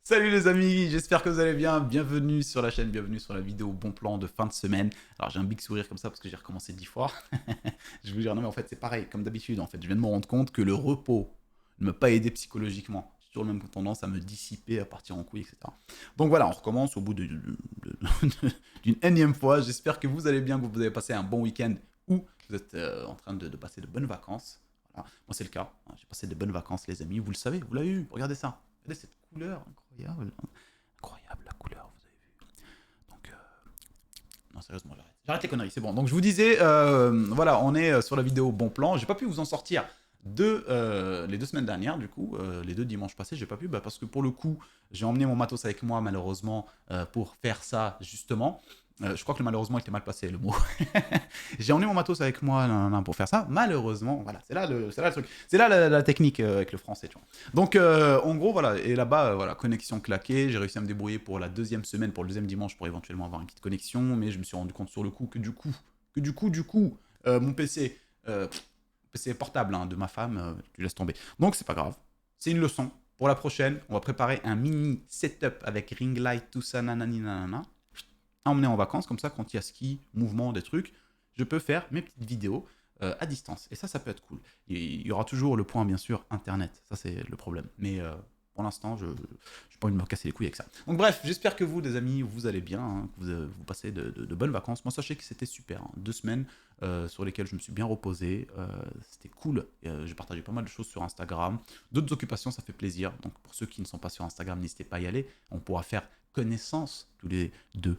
Salut les amis, j'espère que vous allez bien. Bienvenue sur la chaîne, bienvenue sur la vidéo bon plan de fin de semaine. Alors j'ai un big sourire comme ça parce que j'ai recommencé 10 fois. Je vous dire, non mais en fait c'est pareil, comme d'habitude. En fait, je viens de me rendre compte que le repos ne m'a pas aidé psychologiquement. J'ai toujours la même tendance à me dissiper, à partir en couille, etc. Donc voilà, on recommence au bout d'une énième fois. J'espère que vous allez bien, que vous avez passé un bon week-end ou que vous êtes en train de passer de bonnes vacances. Voilà. Moi c'est le cas, hein. J'ai passé de bonnes vacances les amis, vous le savez, vous l'avez eu, regardez ça. Regardez cette couleur incroyable. Incroyable la couleur, vous avez vu. Donc, non, sérieusement, j'arrête. J'arrête les conneries, c'est bon. Donc, je vous disais, voilà, on est sur la vidéo bon plan. J'ai pas pu vous en sortir les 2 semaines dernières, du coup, les 2 dimanches passés, j'ai pas pu, parce que pour le coup, j'ai emmené mon matos avec moi, malheureusement, pour faire ça, justement. Je crois que le malheureusement était mal passé, le mot. J'ai emmené mon matos avec moi pour faire ça. Malheureusement, voilà, c'est là le truc. C'est là la technique avec le français, tu vois. Donc, en gros, voilà. Et là-bas, voilà, connexion claquée. J'ai réussi à me débrouiller pour la deuxième semaine, pour le deuxième dimanche, pour éventuellement avoir une petite connexion. Mais je me suis rendu compte sur le coup que mon PC portable hein, de ma femme, tu laisses tomber. Donc, c'est pas grave. C'est une leçon. Pour la prochaine, on va préparer un mini setup avec ring light, tout ça, nanani, nanana. À emmener en vacances, comme ça, quand il y a ski, mouvement, des trucs, je peux faire mes petites vidéos à distance. Et ça peut être cool. Il y aura toujours le point, bien sûr, Internet. Ça, c'est le problème. Mais pour l'instant, je n'ai pas envie de me casser les couilles avec ça. Donc bref, j'espère que vous, les amis, vous allez bien, hein, que vous passez de bonnes vacances. Moi, sachez que c'était super. Hein. 2 semaines sur lesquelles je me suis bien reposé. C'était cool. J'ai partagé pas mal de choses sur Instagram. D'autres occupations, ça fait plaisir. Donc pour ceux qui ne sont pas sur Instagram, n'hésitez pas à y aller. On pourra faire connaissance tous les deux.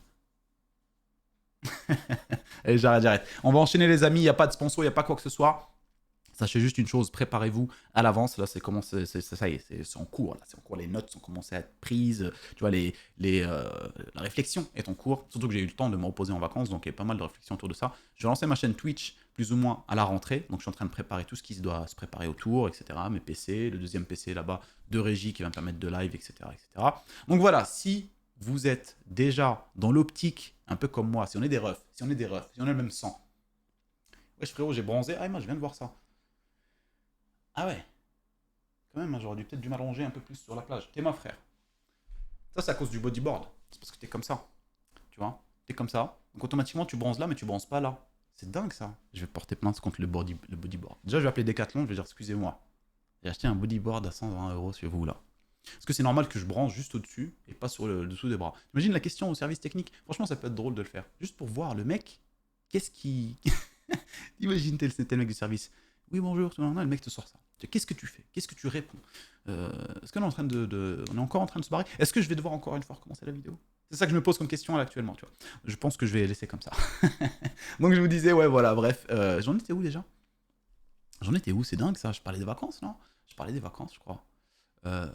Allez, j'arrête. On va enchaîner les amis, il n'y a pas de sponsor, il n'y a pas quoi que ce soit. Sachez juste une chose, préparez-vous à l'avance. Là, ça y est, c'est en cours. Là, c'est en cours. Les notes sont commencées à être prises. Tu vois, la réflexion est en cours. Surtout que j'ai eu le temps de me reposer en vacances, donc il y a pas mal de réflexions autour de ça. Je vais lancer ma chaîne Twitch plus ou moins à la rentrée. Donc je suis en train de préparer tout ce qui doit se préparer autour, etc. Mes PC, le deuxième PC là-bas de régie qui va me permettre de live, etc., etc. Donc voilà, si vous êtes déjà dans l'optique, un peu comme moi, si on est des refs, si on a le même sang. Wesh frérot, j'ai bronzé. Ah, moi je viens de voir ça. Ah ouais, quand même, hein, j'aurais peut-être dû m'allonger un peu plus sur la plage. T'es ma frère. Ça, c'est à cause du bodyboard. C'est parce que t'es comme ça. Tu vois. T'es comme ça. Donc automatiquement, tu bronzes là, mais tu bronzes pas là. C'est dingue ça. Je vais porter plainte contre le bodyboard. Déjà, je vais appeler Decathlon, je vais dire excusez-moi. J'ai acheté un bodyboard à 120 € chez vous là. Est-ce que c'est normal que je branche juste au-dessus et pas sur le dessous des bras? Imagine la question au service technique. Franchement, ça peut être drôle de le faire. Juste pour voir le mec, qu'est-ce qui. Imagine, t'es le mec du service. Oui, bonjour, tout le monde. Le mec te sort ça. Qu'est-ce que tu fais? Qu'est-ce que tu réponds? Est-ce qu'on est en train on est encore en train de se barrer? Est-ce que je vais devoir encore une fois recommencer la vidéo? C'est ça que je me pose comme question là actuellement, tu vois. Je pense que je vais laisser comme ça. Donc je vous disais, ouais, voilà, bref. J'en étais où déjà? J'en étais où? C'est dingue ça. Je parlais des vacances, non? Je parlais des vacances, je crois. Euh,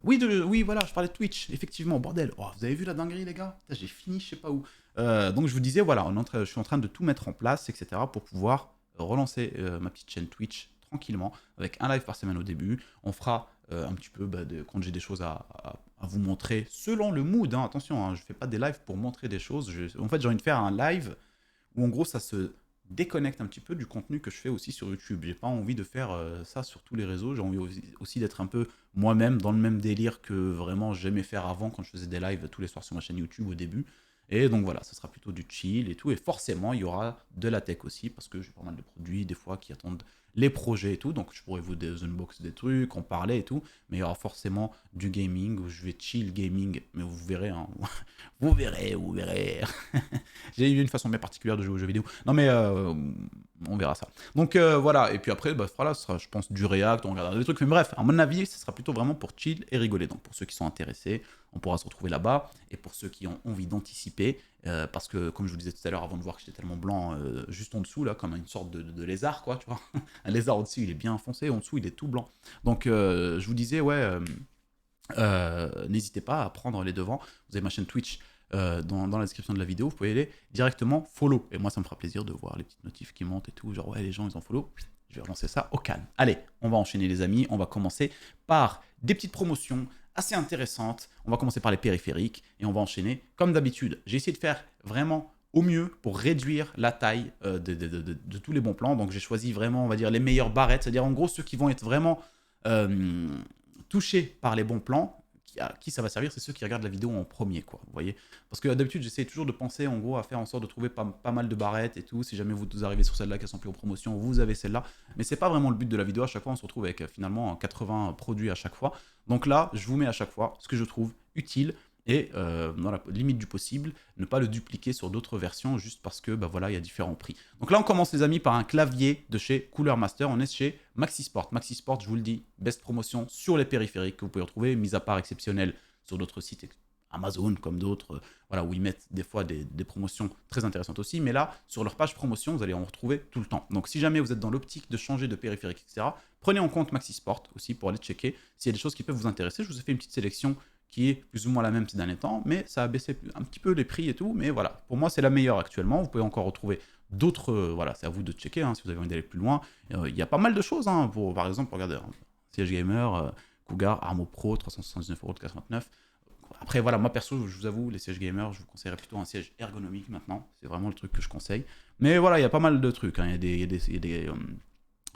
oui, voilà, je parlais de Twitch, effectivement, bordel. Oh, vous avez vu la dinguerie, les gars? J'ai fini, je sais pas où. Donc je vous disais, voilà, je suis en train de tout mettre en place, etc., pour pouvoir relancer ma petite chaîne Twitch tranquillement, avec un live par semaine au début. On fera un petit peu, quand j'ai des choses à vous montrer, selon le mood, hein, attention, hein, je fais pas des lives pour montrer des choses. En fait, j'ai envie de faire un live où en gros ça se déconnecte un petit peu du contenu que je fais aussi sur YouTube. J'ai pas envie de faire ça sur tous les réseaux, j'ai envie aussi d'être un peu moi-même dans le même délire que vraiment j'aimais faire avant quand je faisais des lives tous les soirs sur ma chaîne YouTube au début. Et donc voilà, ça sera plutôt du chill et tout. Et forcément, il y aura de la tech aussi, parce que j'ai pas mal de produits des fois qui attendent les projets et tout. Donc je pourrais vous unbox des trucs, en parler et tout. Mais il y aura forcément du gaming où je vais chill gaming. Mais vous verrez, hein. Vous verrez, vous verrez. J'ai eu une façon bien particulière de jouer aux jeux vidéo. Non mais on verra ça. Donc voilà, et puis après, voilà, ce sera, je pense, du React, on regardera des trucs. Mais bref, à mon avis, ce sera plutôt vraiment pour chill et rigoler. Donc pour ceux qui sont intéressés, on pourra se retrouver là-bas. Et pour ceux qui ont envie d'anticiper, parce que comme je vous disais tout à l'heure, avant de voir que j'étais tellement blanc, juste en dessous, là, comme une sorte de lézard, quoi, tu vois. Un lézard au-dessus, il est bien foncé, en dessous, il est tout blanc. Donc je vous disais, ouais, n'hésitez pas à prendre les devants. Vous avez ma chaîne Twitch dans la description de la vidéo, vous pouvez aller directement follow. Et moi, ça me fera plaisir de voir les petites notifs qui montent et tout. Genre, ouais, les gens, ils ont follow. Je vais relancer ça au calme. Allez, on va enchaîner, les amis. On va commencer par des petites promotions assez intéressantes. On va commencer par les périphériques et on va enchaîner comme d'habitude. J'ai essayé de faire vraiment au mieux pour réduire la taille de tous les bons plans. Donc, j'ai choisi vraiment, on va dire, les meilleures barrettes. C'est-à-dire, en gros, ceux qui vont être vraiment touchés par les bons plans, à qui ça va servir, c'est ceux qui regardent la vidéo en premier, quoi, vous voyez. Parce que d'habitude, j'essaie toujours de penser, en gros, à faire en sorte de trouver pas mal de barrettes et tout. Si jamais vous arrivez sur celle-là qui sont plus en promotion, vous avez celle-là. Mais c'est pas vraiment le but de la vidéo. À chaque fois, on se retrouve avec finalement 80 produits à chaque fois. Donc là, je vous mets à chaque fois ce que je trouve utile et dans la limite du possible, ne pas le dupliquer sur d'autres versions juste parce que bah voilà, il y a différents prix. Donc là, on commence les amis par un clavier de chez Cooler Master. On est chez Maxisport. Maxisport, je vous le dis, best promotion sur les périphériques que vous pouvez retrouver, mis à part exceptionnel sur d'autres sites Amazon comme d'autres, voilà, où ils mettent des fois des promotions très intéressantes aussi. Mais là, sur leur page promotion, vous allez en retrouver tout le temps. Donc si jamais vous êtes dans l'optique de changer de périphérique, etc., prenez en compte Maxisport aussi pour aller checker s'il y a des choses qui peuvent vous intéresser. Je vous ai fait une petite sélection qui est plus ou moins la même ces derniers temps, mais ça a baissé un petit peu les prix et tout, mais voilà, pour moi c'est la meilleure actuellement. Vous pouvez encore retrouver d'autres, voilà, c'est à vous de checker, hein, si vous avez envie d'aller plus loin. Il y a pas mal de choses, hein, pour, par exemple, regardez, siège gamer, Cougar, Armo Pro, 379,89 €. Après voilà, moi perso, je vous avoue, les sièges gamer, je vous conseillerais plutôt un siège ergonomique maintenant, c'est vraiment le truc que je conseille. Mais voilà, il y a pas mal de trucs, hein. Il y a des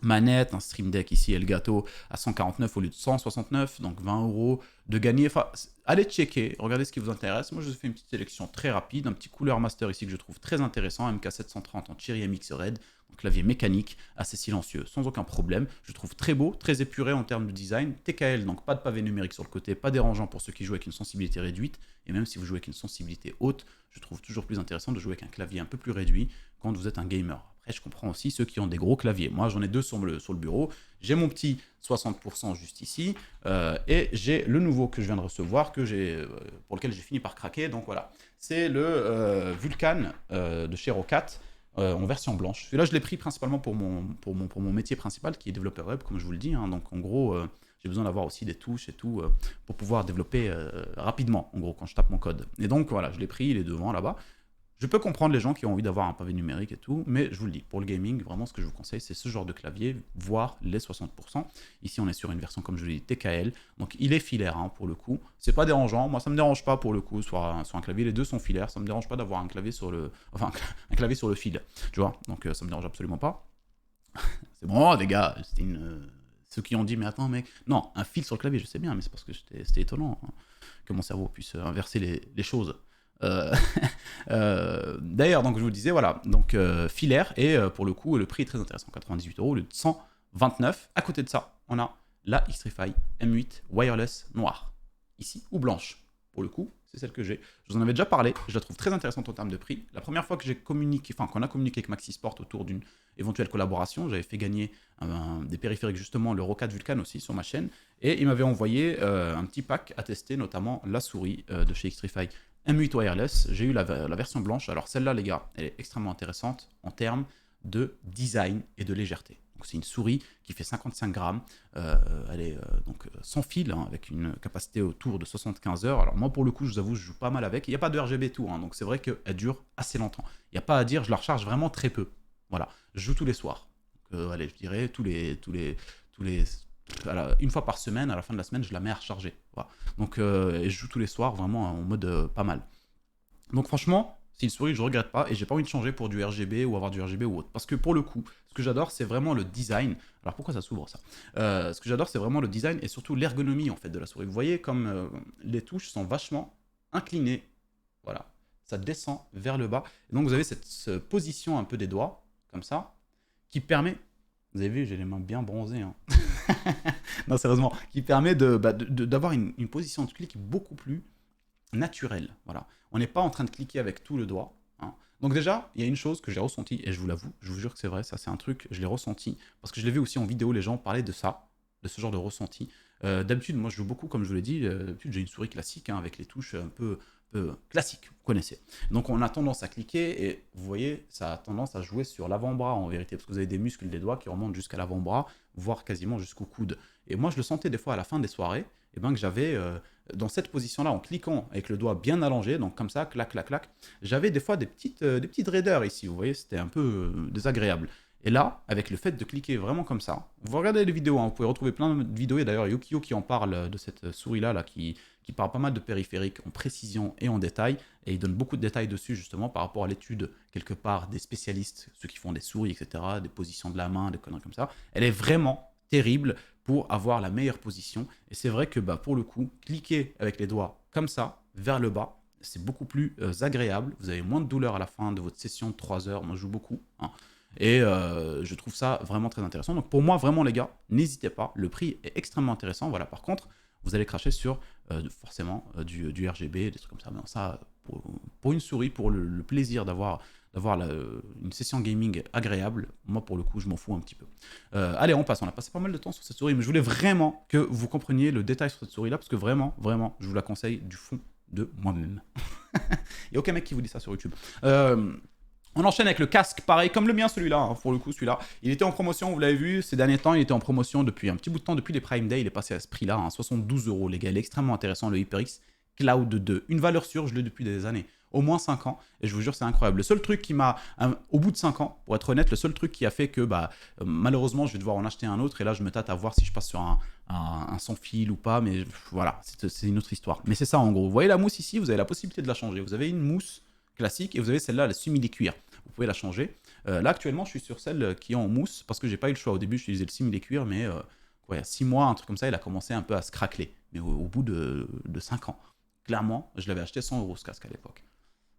manette, un Stream Deck ici, Elgato à 149 au lieu de 169, donc 20 € de gagner. Enfin, allez checker, regardez ce qui vous intéresse. Moi, je vous ai fait une petite sélection très rapide, un petit Cooler Master ici que je trouve très intéressant, MK730 en Cherry MX Red, un clavier mécanique, assez silencieux, sans aucun problème. Je trouve très beau, très épuré en termes de design. TKL, donc pas de pavé numérique sur le côté, pas dérangeant pour ceux qui jouent avec une sensibilité réduite, et même si vous jouez avec une sensibilité haute, je trouve toujours plus intéressant de jouer avec un clavier un peu plus réduit quand vous êtes un gamer. Après, je comprends aussi ceux qui ont des gros claviers. Moi, j'en ai deux sur le bureau. J'ai mon petit 60% juste ici, et j'ai le nouveau que je viens de recevoir, pour lequel j'ai fini par craquer. Donc voilà, c'est le Vulcan de chez Roccat, en version blanche. Celui-là, je l'ai pris principalement pour mon métier principal, qui est développeur web, comme je vous le dis, hein. Donc en gros, j'ai besoin d'avoir aussi des touches et tout, pour pouvoir développer rapidement, en gros, quand je tape mon code. Et donc voilà, je l'ai pris, il est devant là-bas. Je peux comprendre les gens qui ont envie d'avoir un pavé numérique et tout, mais je vous le dis, pour le gaming, vraiment ce que je vous conseille, c'est ce genre de clavier, voire les 60%. Ici, on est sur une version, comme je vous l'ai dit, TKL, donc il est filaire, hein, pour le coup. C'est pas dérangeant, moi ça me dérange pas pour le coup, sur un clavier, les deux sont filaires, ça me dérange pas d'avoir un clavier sur le... Enfin, un clavier sur le fil, tu vois, donc ça me dérange absolument pas. C'est bon, les gars, c'était une... Ceux qui ont dit, mais attends, mec, non, un fil sur le clavier, je sais bien, mais c'est parce que c'était étonnant, hein, que mon cerveau puisse inverser les choses. Euh, D'ailleurs, donc je vous le disais, voilà, donc filaire, et pour le coup, le prix est très intéressant, 98 € au lieu de 129. À côté de ça, on a la Xtrfy M8 Wireless noire, ici, ou blanche. Pour le coup, c'est celle que j'ai. Je vous en avais déjà parlé, je la trouve très intéressante en termes de prix. La première fois que j'ai communiqué, enfin qu'on a communiqué avec Maxisport autour d'une éventuelle collaboration, j'avais fait gagner des périphériques, justement, le Roccat Vulcan aussi sur ma chaîne, et il m'avait envoyé un petit pack à tester, notamment la souris de chez Xtrfy M8 Wireless. J'ai eu la version blanche. Alors celle-là, les gars, elle est extrêmement intéressante en termes de design et de légèreté. Donc c'est une souris qui fait 55 grammes. Elle est donc sans fil, hein, avec une capacité autour de 75 heures. Alors moi, pour le coup, je vous avoue, je joue pas mal avec. Il n'y a pas de RGB tout, hein, donc c'est vrai qu'elle dure assez longtemps. Il n'y a pas à dire, je la recharge vraiment très peu. Voilà, je joue tous les soirs. Donc, allez, je dirais une fois par semaine, à la fin de la semaine, je la mets à recharger. Voilà. Donc, et je joue tous les soirs, vraiment en mode pas mal. Donc franchement, c'est une souris que je regrette pas, et j'ai pas envie de changer pour du RGB ou avoir du RGB ou autre. Parce que pour le coup, ce que j'adore, c'est vraiment le design. Alors pourquoi ça s'ouvre ça? Ce que j'adore, c'est vraiment le design et surtout l'ergonomie en fait de la souris. Vous voyez comme les touches sont vachement inclinées. Voilà, ça descend vers le bas. Et donc vous avez cette position un peu des doigts, comme ça, qui permet... Vous avez vu, j'ai les mains bien bronzées, hein. Non, sérieusement, qui permet d'avoir une position de clic beaucoup plus naturelle. Voilà. On n'est pas en train de cliquer avec tout le doigt, hein. Donc déjà, il y a une chose que j'ai ressentie, et je vous l'avoue, je vous jure que c'est vrai, ça c'est un truc, je l'ai ressenti, parce que je l'ai vu aussi en vidéo, les gens parlaient de ça, de ce genre de ressenti. D'habitude, moi je joue beaucoup, comme je vous l'ai dit, d'habitude j'ai une souris classique, hein, avec les touches un peu classiques, vous connaissez. Donc on a tendance à cliquer, et vous voyez, ça a tendance à jouer sur l'avant-bras en vérité, parce que vous avez des muscles des doigts qui remontent jusqu'à l'avant-bras, voire quasiment jusqu'au coude. Et moi je le sentais des fois à la fin des soirées, et ben que j'avais dans cette position-là, en cliquant avec le doigt bien allongé, donc comme ça, clac, clac, clac, j'avais des fois des petites raideurs ici, vous voyez, c'était un peu désagréable. Et là, avec le fait de cliquer vraiment comme ça, vous regardez les vidéos, hein, vous pouvez retrouver plein de vidéos, et d'ailleurs Yukio qui en parle de cette souris-là, qui parle pas mal de périphériques en précision et en détail, et il donne beaucoup de détails dessus justement par rapport à l'étude, quelque part, des spécialistes, ceux qui font des souris, etc., des positions de la main, des conneries comme ça. Elle est vraiment terrible pour avoir la meilleure position. Et c'est vrai que pour le coup, cliquer avec les doigts comme ça, vers le bas, c'est beaucoup plus agréable. Vous avez moins de douleur à la fin de votre session de 3 heures. Moi, je joue beaucoup, hein. Et je trouve ça vraiment très intéressant. Donc pour moi, vraiment les gars, n'hésitez pas. Le prix est extrêmement intéressant. Voilà, par contre, vous allez cracher sur forcément du RGB, des trucs comme ça. Mais non, ça, pour une souris, pour le plaisir d'avoir une session gaming agréable, moi pour le coup je m'en fous un petit peu. Allez, on passe, on a passé pas mal de temps sur cette souris, mais je voulais vraiment que vous compreniez le détail sur cette souris là, parce que vraiment, je vous la conseille du fond de moi-même. Il n'y a aucun mec qui vous dit ça sur YouTube. On enchaîne avec le casque, pareil, comme le mien celui-là, hein, pour le coup celui-là. Il était en promotion, vous l'avez vu, ces derniers temps, il était en promotion depuis un petit bout de temps, depuis les Prime Day, il est passé à ce prix-là, hein, 72 € les gars, il est extrêmement intéressant, le HyperX Cloud 2. Une valeur sûre, je l'ai depuis des années. Au moins 5 ans, et je vous jure, c'est incroyable. Le seul truc qui m'a, au bout de 5 ans, pour être honnête, le seul truc qui a fait que, malheureusement, je vais devoir en acheter un autre, et là, je me tâte à voir si je passe sur un sans fil ou pas, mais voilà, c'est une autre histoire. Mais c'est ça, en gros. Vous voyez la mousse ici, vous avez la possibilité de la changer. Vous avez une mousse classique, et vous avez celle-là, la simili-cuir. Vous pouvez la changer. Là, actuellement, je suis sur celle qui est en mousse, parce que j'ai pas eu le choix. Au début, j'utilisais le simili-cuir, mais il y a 6 mois, un truc comme ça, il a commencé un peu à se craqueler. Mais au bout de 5 ans. Clairement, je l'avais acheté 100 € ce casque à l'époque.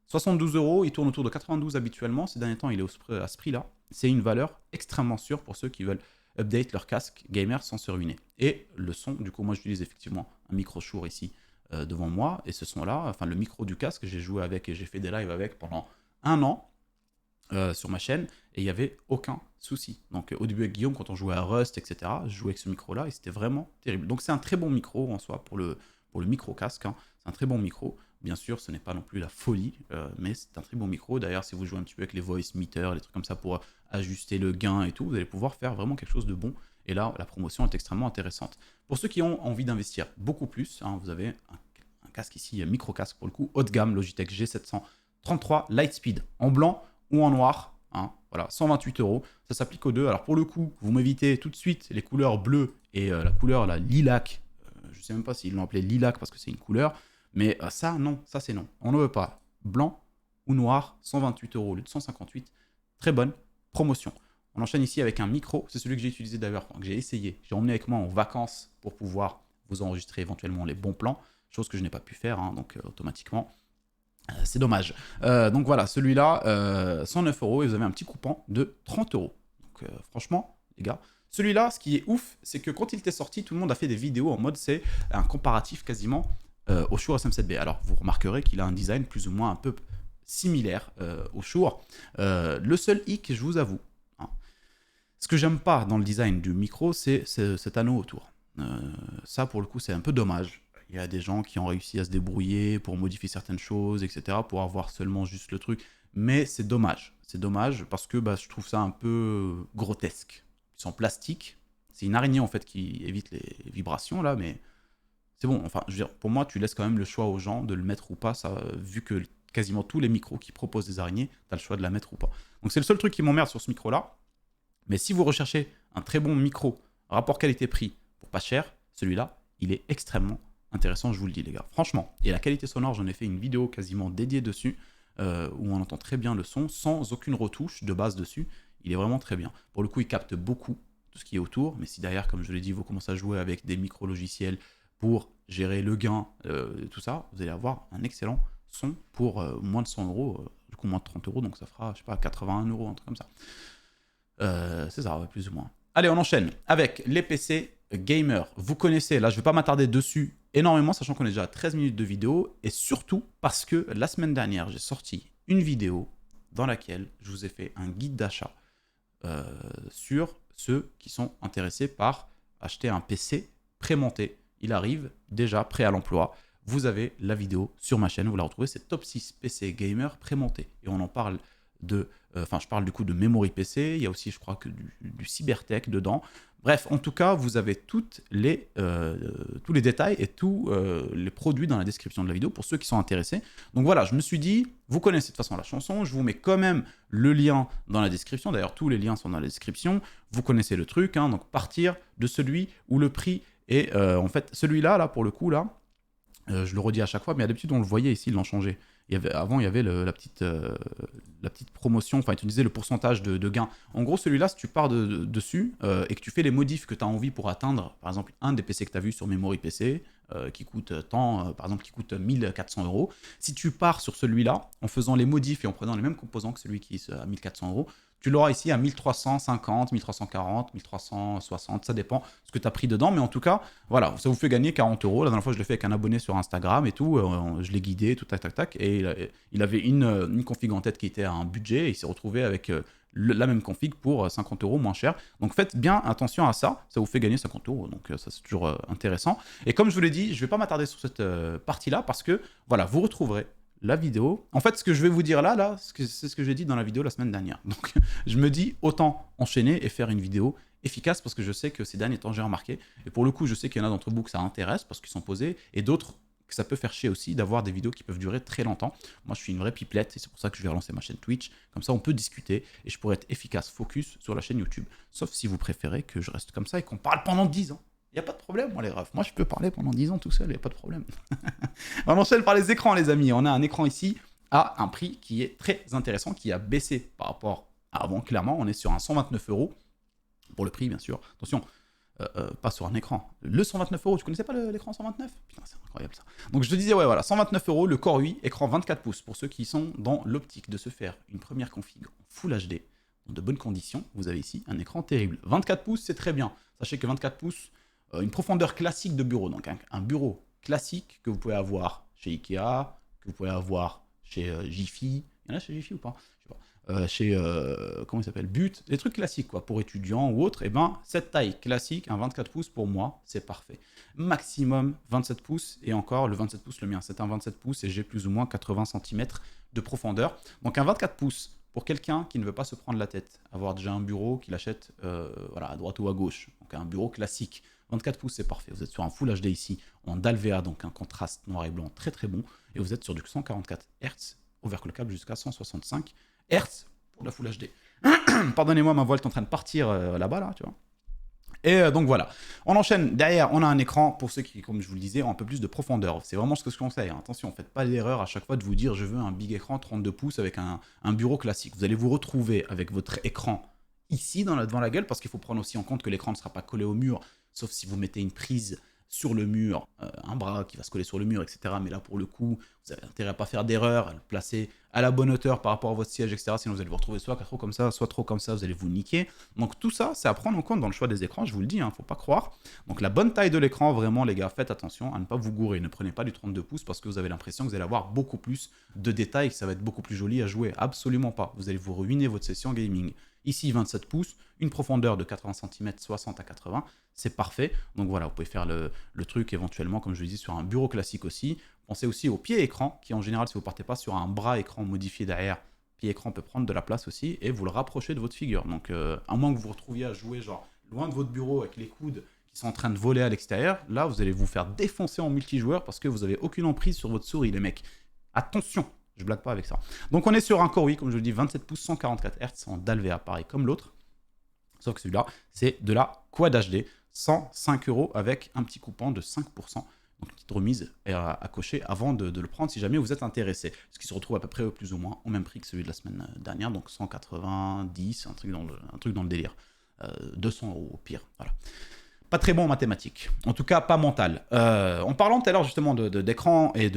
72 €, il tourne autour de 92 habituellement. Ces derniers temps, il est à ce prix-là. C'est une valeur extrêmement sûre pour ceux qui veulent update leur casque gamer sans se ruiner. Et le son, du coup, moi j'utilise effectivement un micro Shure ici devant moi. Et ce son-là, enfin le micro du casque, j'ai joué avec et j'ai fait des lives avec pendant 1 an sur ma chaîne. Et il n'y avait aucun souci. Donc au début avec Guillaume, quand on jouait à Rust, etc., je jouais avec ce micro-là et c'était vraiment terrible. Donc c'est un très bon micro en soi pour le micro casque, hein. C'est un très bon micro. Bien sûr, ce n'est pas non plus la folie, mais c'est un très bon micro. D'ailleurs, si vous jouez un petit peu avec les voice meters, les trucs comme ça pour ajuster le gain et tout, vous allez pouvoir faire vraiment quelque chose de bon. Et là, la promotion est extrêmement intéressante. Pour ceux qui ont envie d'investir beaucoup plus, hein, vous avez un casque ici, un micro casque pour le coup, haut de gamme, Logitech G733 Lightspeed, en blanc ou en noir. Hein, voilà, 128 €. Ça s'applique aux deux. Alors pour le coup, vous m'évitez tout de suite les couleurs bleues et la couleur lilac. Je ne sais même pas s'ils l'ont appelé lilac parce que c'est une couleur. Mais ça, non, ça c'est non. On ne veut pas. Blanc ou noir, 128 € au lieu de 158. Très bonne promotion. On enchaîne ici avec un micro. C'est celui que j'ai utilisé d'ailleurs, que j'ai essayé. J'ai emmené avec moi en vacances pour pouvoir vous enregistrer éventuellement les bons plans. Chose que je n'ai pas pu faire, hein, donc automatiquement, c'est dommage. Donc voilà, celui-là, 109 € et vous avez un petit coupon de 30 €. Donc franchement, les gars, celui-là, ce qui est ouf, c'est que quand il était sorti, tout le monde a fait des vidéos en mode c'est un comparatif quasiment au Shure SM7B. Alors, vous remarquerez qu'il a un design plus ou moins un peu similaire au Shure. Le seul hic, je vous avoue, hein, ce que j'aime pas dans le design du micro, c'est cet anneau autour. Ça, pour le coup, c'est un peu dommage. Il y a des gens qui ont réussi à se débrouiller pour modifier certaines choses, etc., pour avoir seulement juste le truc. Mais c'est dommage. C'est dommage parce que je trouve ça un peu grotesque. C'est en plastique. C'est une araignée, en fait, qui évite les vibrations, là, mais c'est bon. Enfin, je veux dire, pour moi, tu laisses quand même le choix aux gens de le mettre ou pas, ça, vu que quasiment tous les micros qui proposent des araignées, tu as le choix de la mettre ou pas. Donc c'est le seul truc qui m'emmerde sur ce micro-là. Mais si vous recherchez un très bon micro, rapport qualité-prix, pour pas cher, celui-là, il est extrêmement intéressant, je vous le dis les gars. Franchement, et la qualité sonore, j'en ai fait une vidéo quasiment dédiée dessus, où on entend très bien le son, sans aucune retouche de base dessus. Il est vraiment très bien. Pour le coup, il capte beaucoup tout ce qui est autour, mais si derrière, comme je l'ai dit, vous commencez à jouer avec des micro-logiciels pour gérer le gain, tout ça, vous allez avoir un excellent son pour moins de 100 €, du coup moins de 30 €, donc ça fera, je sais pas, 81 €, un truc comme ça. C'est ça, ouais, plus ou moins. Allez, on enchaîne avec les PC gamer. Vous connaissez, là je vais pas m'attarder dessus énormément, sachant qu'on est déjà à 13 minutes de vidéo, et surtout parce que la semaine dernière, j'ai sorti une vidéo dans laquelle je vous ai fait un guide d'achat sur ceux qui sont intéressés par acheter un PC pré-monté. Il arrive déjà prêt à l'emploi. Vous avez la vidéo sur ma chaîne, vous la retrouvez, c'est Top 6 PC Gamer pré-monté. Et on en parle de... Enfin, je parle du coup de memory PC, il y a aussi, je crois, que du cybertech dedans. Bref, en tout cas, vous avez tous les détails et tous les produits dans la description de la vidéo pour ceux qui sont intéressés. Donc voilà, je me suis dit, vous connaissez de toute façon la chanson, je vous mets quand même le lien dans la description. D'ailleurs, tous les liens sont dans la description. Vous connaissez le truc, hein, donc partir de celui où le prix est... en fait, celui-là, là, pour le coup, là, Je le redis à chaque fois, mais d'habitude, on le voyait ici, ils l'ont changé. Avant, il y avait la petite promotion, enfin, ils te disaient le pourcentage de gain. En gros, celui-là, si tu pars dessus et que tu fais les modifs que tu as envie pour atteindre, par exemple, un des PC que tu as vu sur Memory PC, qui coûte tant, par exemple, qui coûte 1400 €, si tu pars sur celui-là, en faisant les modifs et en prenant les mêmes composants que celui qui est à 1400 €, tu l'auras ici à 1350, 1340, 1360, ça dépend ce que tu as pris dedans, mais en tout cas, voilà, ça vous fait gagner 40 €. La dernière fois, je l'ai fait avec un abonné sur Instagram et tout. Je l'ai guidé, tout tac tac tac. Et il avait une config en tête qui était à un budget. Et il s'est retrouvé avec la même config pour 50 € moins cher. Donc faites bien attention à ça. Ça vous fait gagner 50 €. Donc ça, c'est toujours intéressant. Et comme je vous l'ai dit, je ne vais pas m'attarder sur cette partie-là parce que voilà, vous retrouverez la vidéo. En fait, ce que je vais vous dire là, c'est ce que j'ai dit dans la vidéo la semaine dernière. Donc, je me dis autant enchaîner et faire une vidéo efficace parce que je sais que ces derniers temps, j'ai remarqué. Et pour le coup, je sais qu'il y en a d'entre vous que ça intéresse parce qu'ils sont posés et d'autres que ça peut faire chier aussi d'avoir des vidéos qui peuvent durer très longtemps. Moi, je suis une vraie pipelette et c'est pour ça que je vais relancer ma chaîne Twitch. Comme ça, on peut discuter et je pourrais être efficace, focus sur la chaîne YouTube. Sauf si vous préférez que je reste comme ça et qu'on parle pendant 10 ans. Il n'y a pas de problème, moi, les refs. Moi, je peux parler pendant 10 ans tout seul, il n'y a pas de problème. On enchaîne par les écrans, les amis. On a un écran ici à un prix qui est très intéressant, qui a baissé par rapport à avant. Clairement, on est sur un 129 € pour le prix, bien sûr. Attention, pas sur un écran. Le 129 €, tu connaissais pas l'écran 129? Putain, c'est incroyable ça. Donc je te disais, ouais, voilà, 129 €, le Core i, écran 24 pouces. Pour ceux qui sont dans l'optique de se faire une première config en Full HD, dans de bonnes conditions, vous avez ici un écran terrible. 24 pouces, c'est très bien. Sachez que 24 pouces, une profondeur classique de bureau, donc un bureau classique que vous pouvez avoir chez Ikea, que vous pouvez avoir chez Jiffy. Il y en a chez Jiffy ou pas? Je sais pas. Chez, comment il s'appelle? But, des trucs classiques, quoi, pour étudiants ou autres. Et ben, cette taille classique, un 24 pouces, pour moi, c'est parfait. Maximum 27 pouces, et encore, le 27 pouces, le mien, c'est un 27 pouces, et j'ai plus ou moins 80 cm de profondeur. Donc un 24 pouces, pour quelqu'un qui ne veut pas se prendre la tête, avoir déjà un bureau qu'il achète voilà, à droite ou à gauche, donc un bureau classique, 24 pouces, c'est parfait. Vous êtes sur un Full HD ici, en DALVA, donc un contraste noir et blanc très très bon. Et vous êtes sur du 144 Hz, overclockable jusqu'à 165 Hz pour la Full HD. Pardonnez-moi, ma voix est en train de partir là-bas, là, tu vois. Et donc voilà. On enchaîne. Derrière, on a un écran pour ceux qui, comme je vous le disais, ont un peu plus de profondeur. C'est vraiment ce que je conseille. Hein. Attention, faites pas l'erreur à chaque fois de vous dire je veux un big écran 32 pouces avec un bureau classique. Vous allez vous retrouver avec votre écran ici devant la gueule parce qu'il faut prendre aussi en compte que l'écran ne sera pas collé au mur, sauf si vous mettez une prise sur le mur, un bras qui va se coller sur le mur, etc. Mais là, pour le coup, vous avez intérêt à ne pas faire d'erreur, à le placer à la bonne hauteur par rapport à votre siège, etc. Sinon, vous allez vous retrouver soit trop comme ça, soit trop comme ça, vous allez vous niquer. Donc tout ça, c'est à prendre en compte dans le choix des écrans, je vous le dis, hein, faut pas croire. Donc la bonne taille de l'écran, vraiment, les gars, faites attention à ne pas vous gourer. Ne prenez pas du 32 pouces parce que vous avez l'impression que vous allez avoir beaucoup plus de détails, que ça va être beaucoup plus joli à jouer. Absolument pas. Vous allez vous ruiner votre session gaming. Ici, 27 pouces, une profondeur de 80 cm, 60 à 80, c'est parfait. Donc voilà, vous pouvez faire le truc éventuellement, comme je le dis, sur un bureau classique aussi. Pensez aussi au pied écran, qui en général, si vous ne partez pas sur un bras écran modifié derrière, pied écran peut prendre de la place aussi, et vous le rapprochez de votre figure. Donc à moins que vous vous retrouviez à jouer genre loin de votre bureau avec les coudes qui sont en train de voler à l'extérieur, là, vous allez vous faire défoncer en multijoueur parce que vous n'avez aucune emprise sur votre souris, les mecs. Attention, je blague pas avec ça. Donc on est sur un Core i, comme je le dis, 27 pouces, 144 Hz en DALVA, pareil comme l'autre. Sauf que celui-là, c'est de la Quad HD, 105 € avec un petit coupon de 5%. Donc une petite remise à cocher avant de le prendre si jamais vous êtes intéressé. Ce qui se retrouve à peu près plus ou moins au même prix que celui de la semaine dernière, donc 190, un truc dans le délire. 200 € au pire, voilà. Pas très bon en mathématiques, en tout cas pas mental. En parlant tout à l'heure justement d'écran et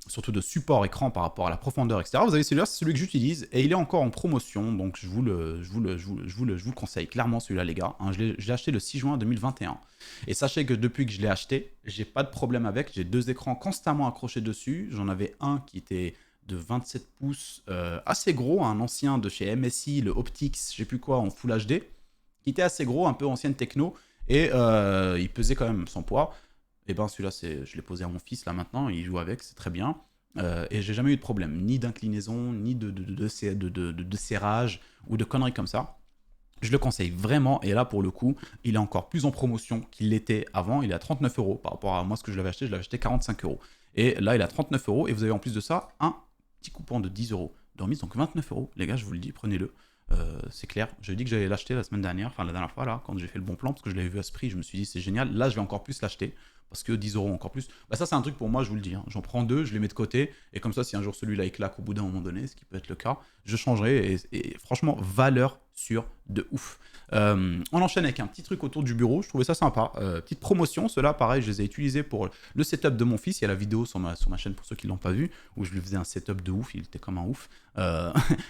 surtout de support écran par rapport à la profondeur, etc. Vous avez celui-là, c'est celui que j'utilise et il est encore en promotion, donc je vous le conseille clairement celui-là les gars. Hein, je l'ai acheté le 6 juin 2021 et sachez que depuis que je l'ai acheté, j'ai pas de problème avec. J'ai deux écrans constamment accrochés dessus. J'en avais un qui était de 27 pouces, assez gros, un ancien de chez MSI, le Optix, je sais plus quoi, en Full HD, qui était assez gros, un peu ancienne techno. Et il pesait quand même son poids. Et ben celui-là, je l'ai posé à mon fils là maintenant, il joue avec, c'est très bien. Et j'ai jamais eu de problème, ni d'inclinaison, ni de serrage ou de conneries comme ça. Je le conseille vraiment, et là pour le coup, il est encore plus en promotion qu'il l'était avant. Il est à 39 € par rapport à moi ce que je l'avais acheté 45 €. Et là il est à 39 €, et vous avez en plus de ça un petit coupon de 10 € de remise, donc 29 €. Les gars, je vous le dis, prenez-le. C'est clair, j'ai dit que j'allais l'acheter la semaine dernière, enfin la dernière fois là, quand j'ai fait le bon plan, parce que je l'avais vu à ce prix, je me suis dit c'est génial, là je vais encore plus l'acheter, parce que 10 € encore plus. Bah ça, c'est un truc pour moi, je vous le dis. Hein. J'en prends 2, je les mets de côté, et comme ça, si un jour celui-là il claque au bout d'un moment donné, ce qui peut être le cas, je changerai. Et franchement, valeur sûre de ouf. On enchaîne avec un petit truc autour du bureau, je trouvais ça sympa. Petite promotion, ceux-là, pareil, je les ai utilisés pour le setup de mon fils. Il y a la vidéo sur ma chaîne pour ceux qui ne l'ont pas vu, où je lui faisais un setup de ouf, il était comme un ouf.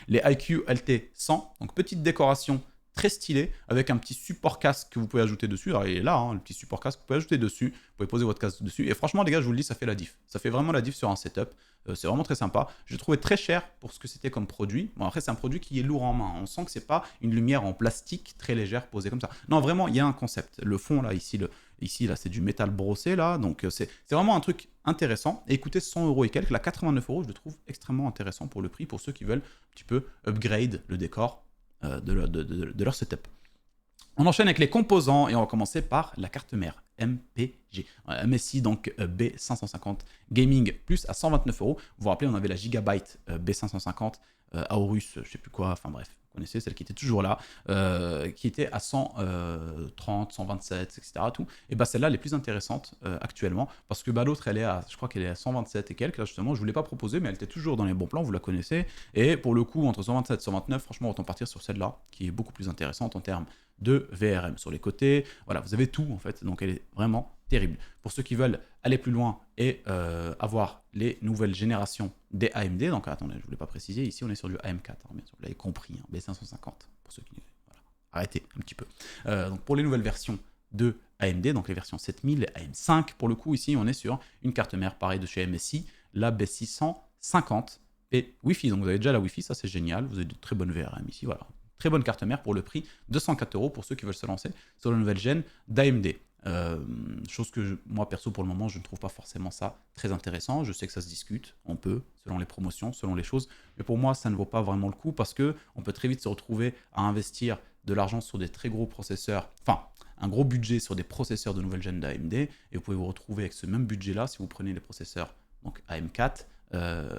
Les IQ LT 100, donc petite décoration très stylée, avec un petit support casque que vous pouvez ajouter dessus. Alors il est là, hein, le petit support casque que vous pouvez ajouter dessus, vous pouvez poser votre casque dessus. Et franchement, les gars, je vous le dis, ça fait la diff. Ça fait vraiment la diff sur un setup. C'est vraiment très sympa. Je l'ai trouvé très cher pour ce que c'était comme produit. Bon, après, c'est un produit qui est lourd en main. On sent que c'est pas une lumière en plastique très légère posée comme ça. Non, vraiment, il y a un concept. Le fond, là, ici, là, c'est du métal brossé, là. Donc, c'est vraiment un truc intéressant. Et écoutez, 100 € et quelques, là, 89 €, je le trouve extrêmement intéressant pour le prix, pour ceux qui veulent un petit peu upgrade le décor de leur setup. On enchaîne avec les composants et on va commencer par la carte mère MPG. MSI donc B550 Gaming Plus à 129 €. Vous vous rappelez, on avait la Gigabyte B550 Aorus, je sais plus quoi, enfin bref, vous connaissez celle qui était toujours là, qui était à 130, 127, etc. Tout. Et bah celle-là, elle est plus intéressante actuellement parce que bah, l'autre, elle est à, je crois qu'elle est à 127 et quelques. Là justement, je ne vous l'ai pas proposé, mais elle était toujours dans les bons plans, vous la connaissez. Et pour le coup, entre 127 et 129, franchement, autant partir sur celle-là qui est beaucoup plus intéressante en termes de VRM sur les côtés. Voilà, vous avez tout en fait, donc elle est vraiment terrible. Pour ceux qui veulent aller plus loin et avoir les nouvelles générations des AMD, donc attendez, je ne voulais pas préciser, ici on est sur du AM4, hein, bien sûr, vous l'avez compris, hein, B550, pour ceux qui... Voilà, arrêtez un petit peu. Donc pour les nouvelles versions de AMD, donc les versions 7000, AM5, pour le coup ici on est sur une carte mère pareil de chez MSI, la B650 et Wi-Fi, donc vous avez déjà la Wi-Fi, ça c'est génial, vous avez de très bonnes VRM ici, voilà. Très bonne carte mère pour le prix de 104 € pour ceux qui veulent se lancer sur la nouvelle gêne d'AMD. Chose que moi perso pour le moment je ne trouve pas forcément ça très intéressant. Je sais que ça se discute, on peut, selon les promotions, selon les choses, mais pour moi ça ne vaut pas vraiment le coup parce que on peut très vite se retrouver à investir de l'argent sur des très gros processeurs, enfin un gros budget sur des processeurs de nouvelle gêne d'AMD, et vous pouvez vous retrouver avec ce même budget là si vous prenez les processeurs donc AM4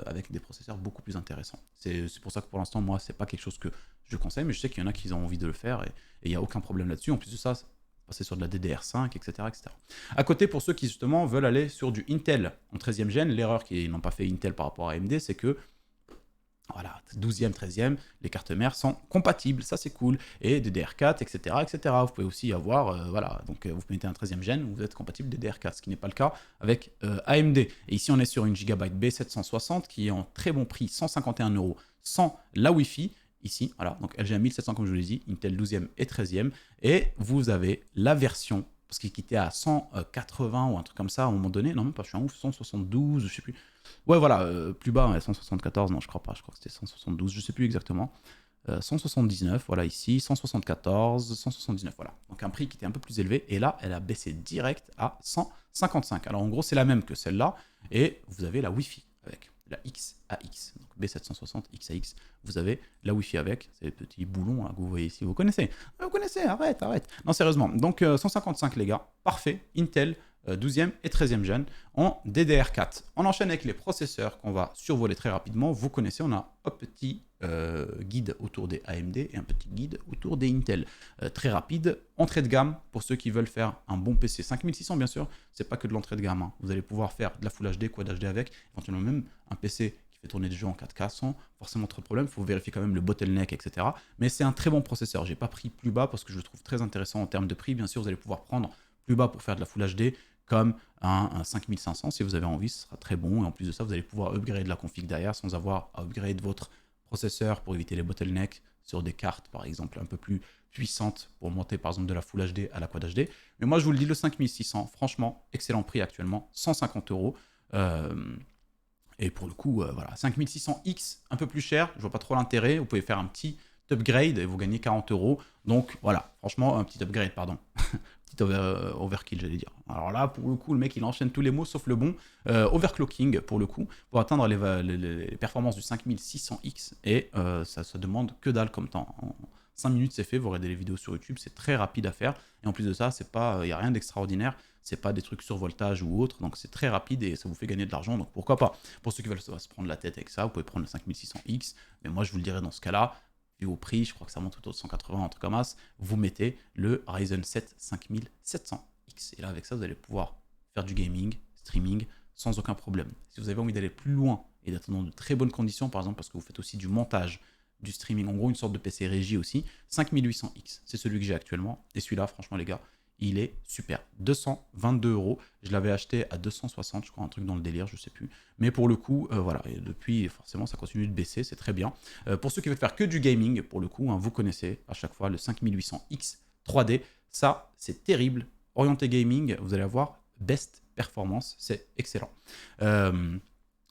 avec des processeurs beaucoup plus intéressants. C'est pour ça que pour l'instant moi c'est pas quelque chose que je conseille, mais je sais qu'il y en a qui ont envie de le faire et il n'y a aucun problème là-dessus. En plus de ça, passer sur de la DDR5, etc., etc. À côté, pour ceux qui justement veulent aller sur du Intel en 13e gène, l'erreur qu'ils n'ont pas fait Intel par rapport à AMD, c'est que voilà, 12e, 13e, les cartes mères sont compatibles, ça c'est cool, et DDR4, etc., etc. Vous pouvez aussi avoir, voilà, donc vous mettez un 13e gène, vous êtes compatible DDR4, ce qui n'est pas le cas avec AMD. Et ici, on est sur une Gigabyte B760 qui est en très bon prix, 151 € sans la Wi-Fi. Ici, voilà, donc LGA 1700 comme je vous l'ai dit, Intel 12e et 13e, et vous avez la version, parce qu'il quittait à 180 ou un truc comme ça à un moment donné, non même pas, je suis un ouf, 172, je sais plus, ouais voilà, plus bas, 174, non je crois pas, je crois que c'était 172, je sais plus exactement, 179, voilà ici, 174, 179, voilà, donc un prix qui était un peu plus élevé, et là elle a baissé direct à 155, alors en gros c'est la même que celle-là, et vous avez la Wi-Fi avec. La XAX, donc B760 XAX, vous avez la Wi-Fi avec, ces petits boulons là, que vous voyez ici, vous connaissez, arrête. Non, sérieusement, donc 155 les gars, parfait, Intel, 12e et 13e gène en DDR4. On enchaîne avec les processeurs qu'on va survoler très rapidement, vous connaissez, on a un petit guide autour des AMD et un petit guide autour des Intel. Très rapide, entrée de gamme pour ceux qui veulent faire un bon PC. 5600 bien sûr, c'est pas que de l'entrée de gamme, hein. Vous allez pouvoir faire de la Full HD, Quad HD avec, éventuellement même un PC qui fait tourner des jeux en 4K sans forcément trop de problème, il faut vérifier quand même le bottleneck, etc. Mais c'est un très bon processeur, j'ai pas pris plus bas parce que je le trouve très intéressant en termes de prix. Bien sûr, vous allez pouvoir prendre plus bas pour faire de la Full HD, comme un 5500 si vous avez envie, ce sera très bon. Et en plus de ça, vous allez pouvoir upgrade la config derrière sans avoir à upgrade votre processeur pour éviter les bottlenecks sur des cartes, par exemple, un peu plus puissantes pour monter, par exemple, de la Full HD à la Quad HD. Mais moi, je vous le dis, le 5600, franchement, excellent prix actuellement, 150 €. Et pour le coup, voilà, 5600X, un peu plus cher, je vois pas trop l'intérêt. Vous pouvez faire un petit upgrade et vous gagnez 40 €. Donc voilà, franchement, un petit upgrade, pardon. Petit overkill, j'allais dire. Alors là, pour le coup, le mec, il enchaîne tous les mots sauf le bon. Overclocking, pour le coup, pour atteindre les performances du 5600X. Et ça demande que dalle comme temps. En 5 minutes, c'est fait. Vous regardez les vidéos sur YouTube, c'est très rapide à faire. Et en plus de ça, il n'y a rien d'extraordinaire. C'est pas des trucs sur voltage ou autre. Donc c'est très rapide et ça vous fait gagner de l'argent. Donc pourquoi pas. Pour ceux qui veulent se prendre la tête avec ça, vous pouvez prendre le 5600X. Mais moi, je vous le dirais dans ce cas-là, vu au prix, je crois que ça monte autour de 180, un truc comme ça, vous mettez le Ryzen 7 5700X. Et là, avec ça, vous allez pouvoir faire du gaming, streaming, sans aucun problème. Si vous avez envie d'aller plus loin et d'être dans de très bonnes conditions, par exemple parce que vous faites aussi du montage, du streaming, en gros une sorte de PC régie aussi, 5800X, c'est celui que j'ai actuellement. Et celui-là, franchement les gars, il est super. 222 euros. Je l'avais acheté à 260, je crois, un truc dans le délire, je sais plus. Mais pour le coup, voilà, et depuis, forcément, ça continue de baisser, c'est très bien. Pour ceux qui veulent faire que du gaming, pour le coup, hein, vous connaissez à chaque fois le 5800X 3D. Ça, c'est terrible. Orienté gaming, vous allez avoir best performance, c'est excellent.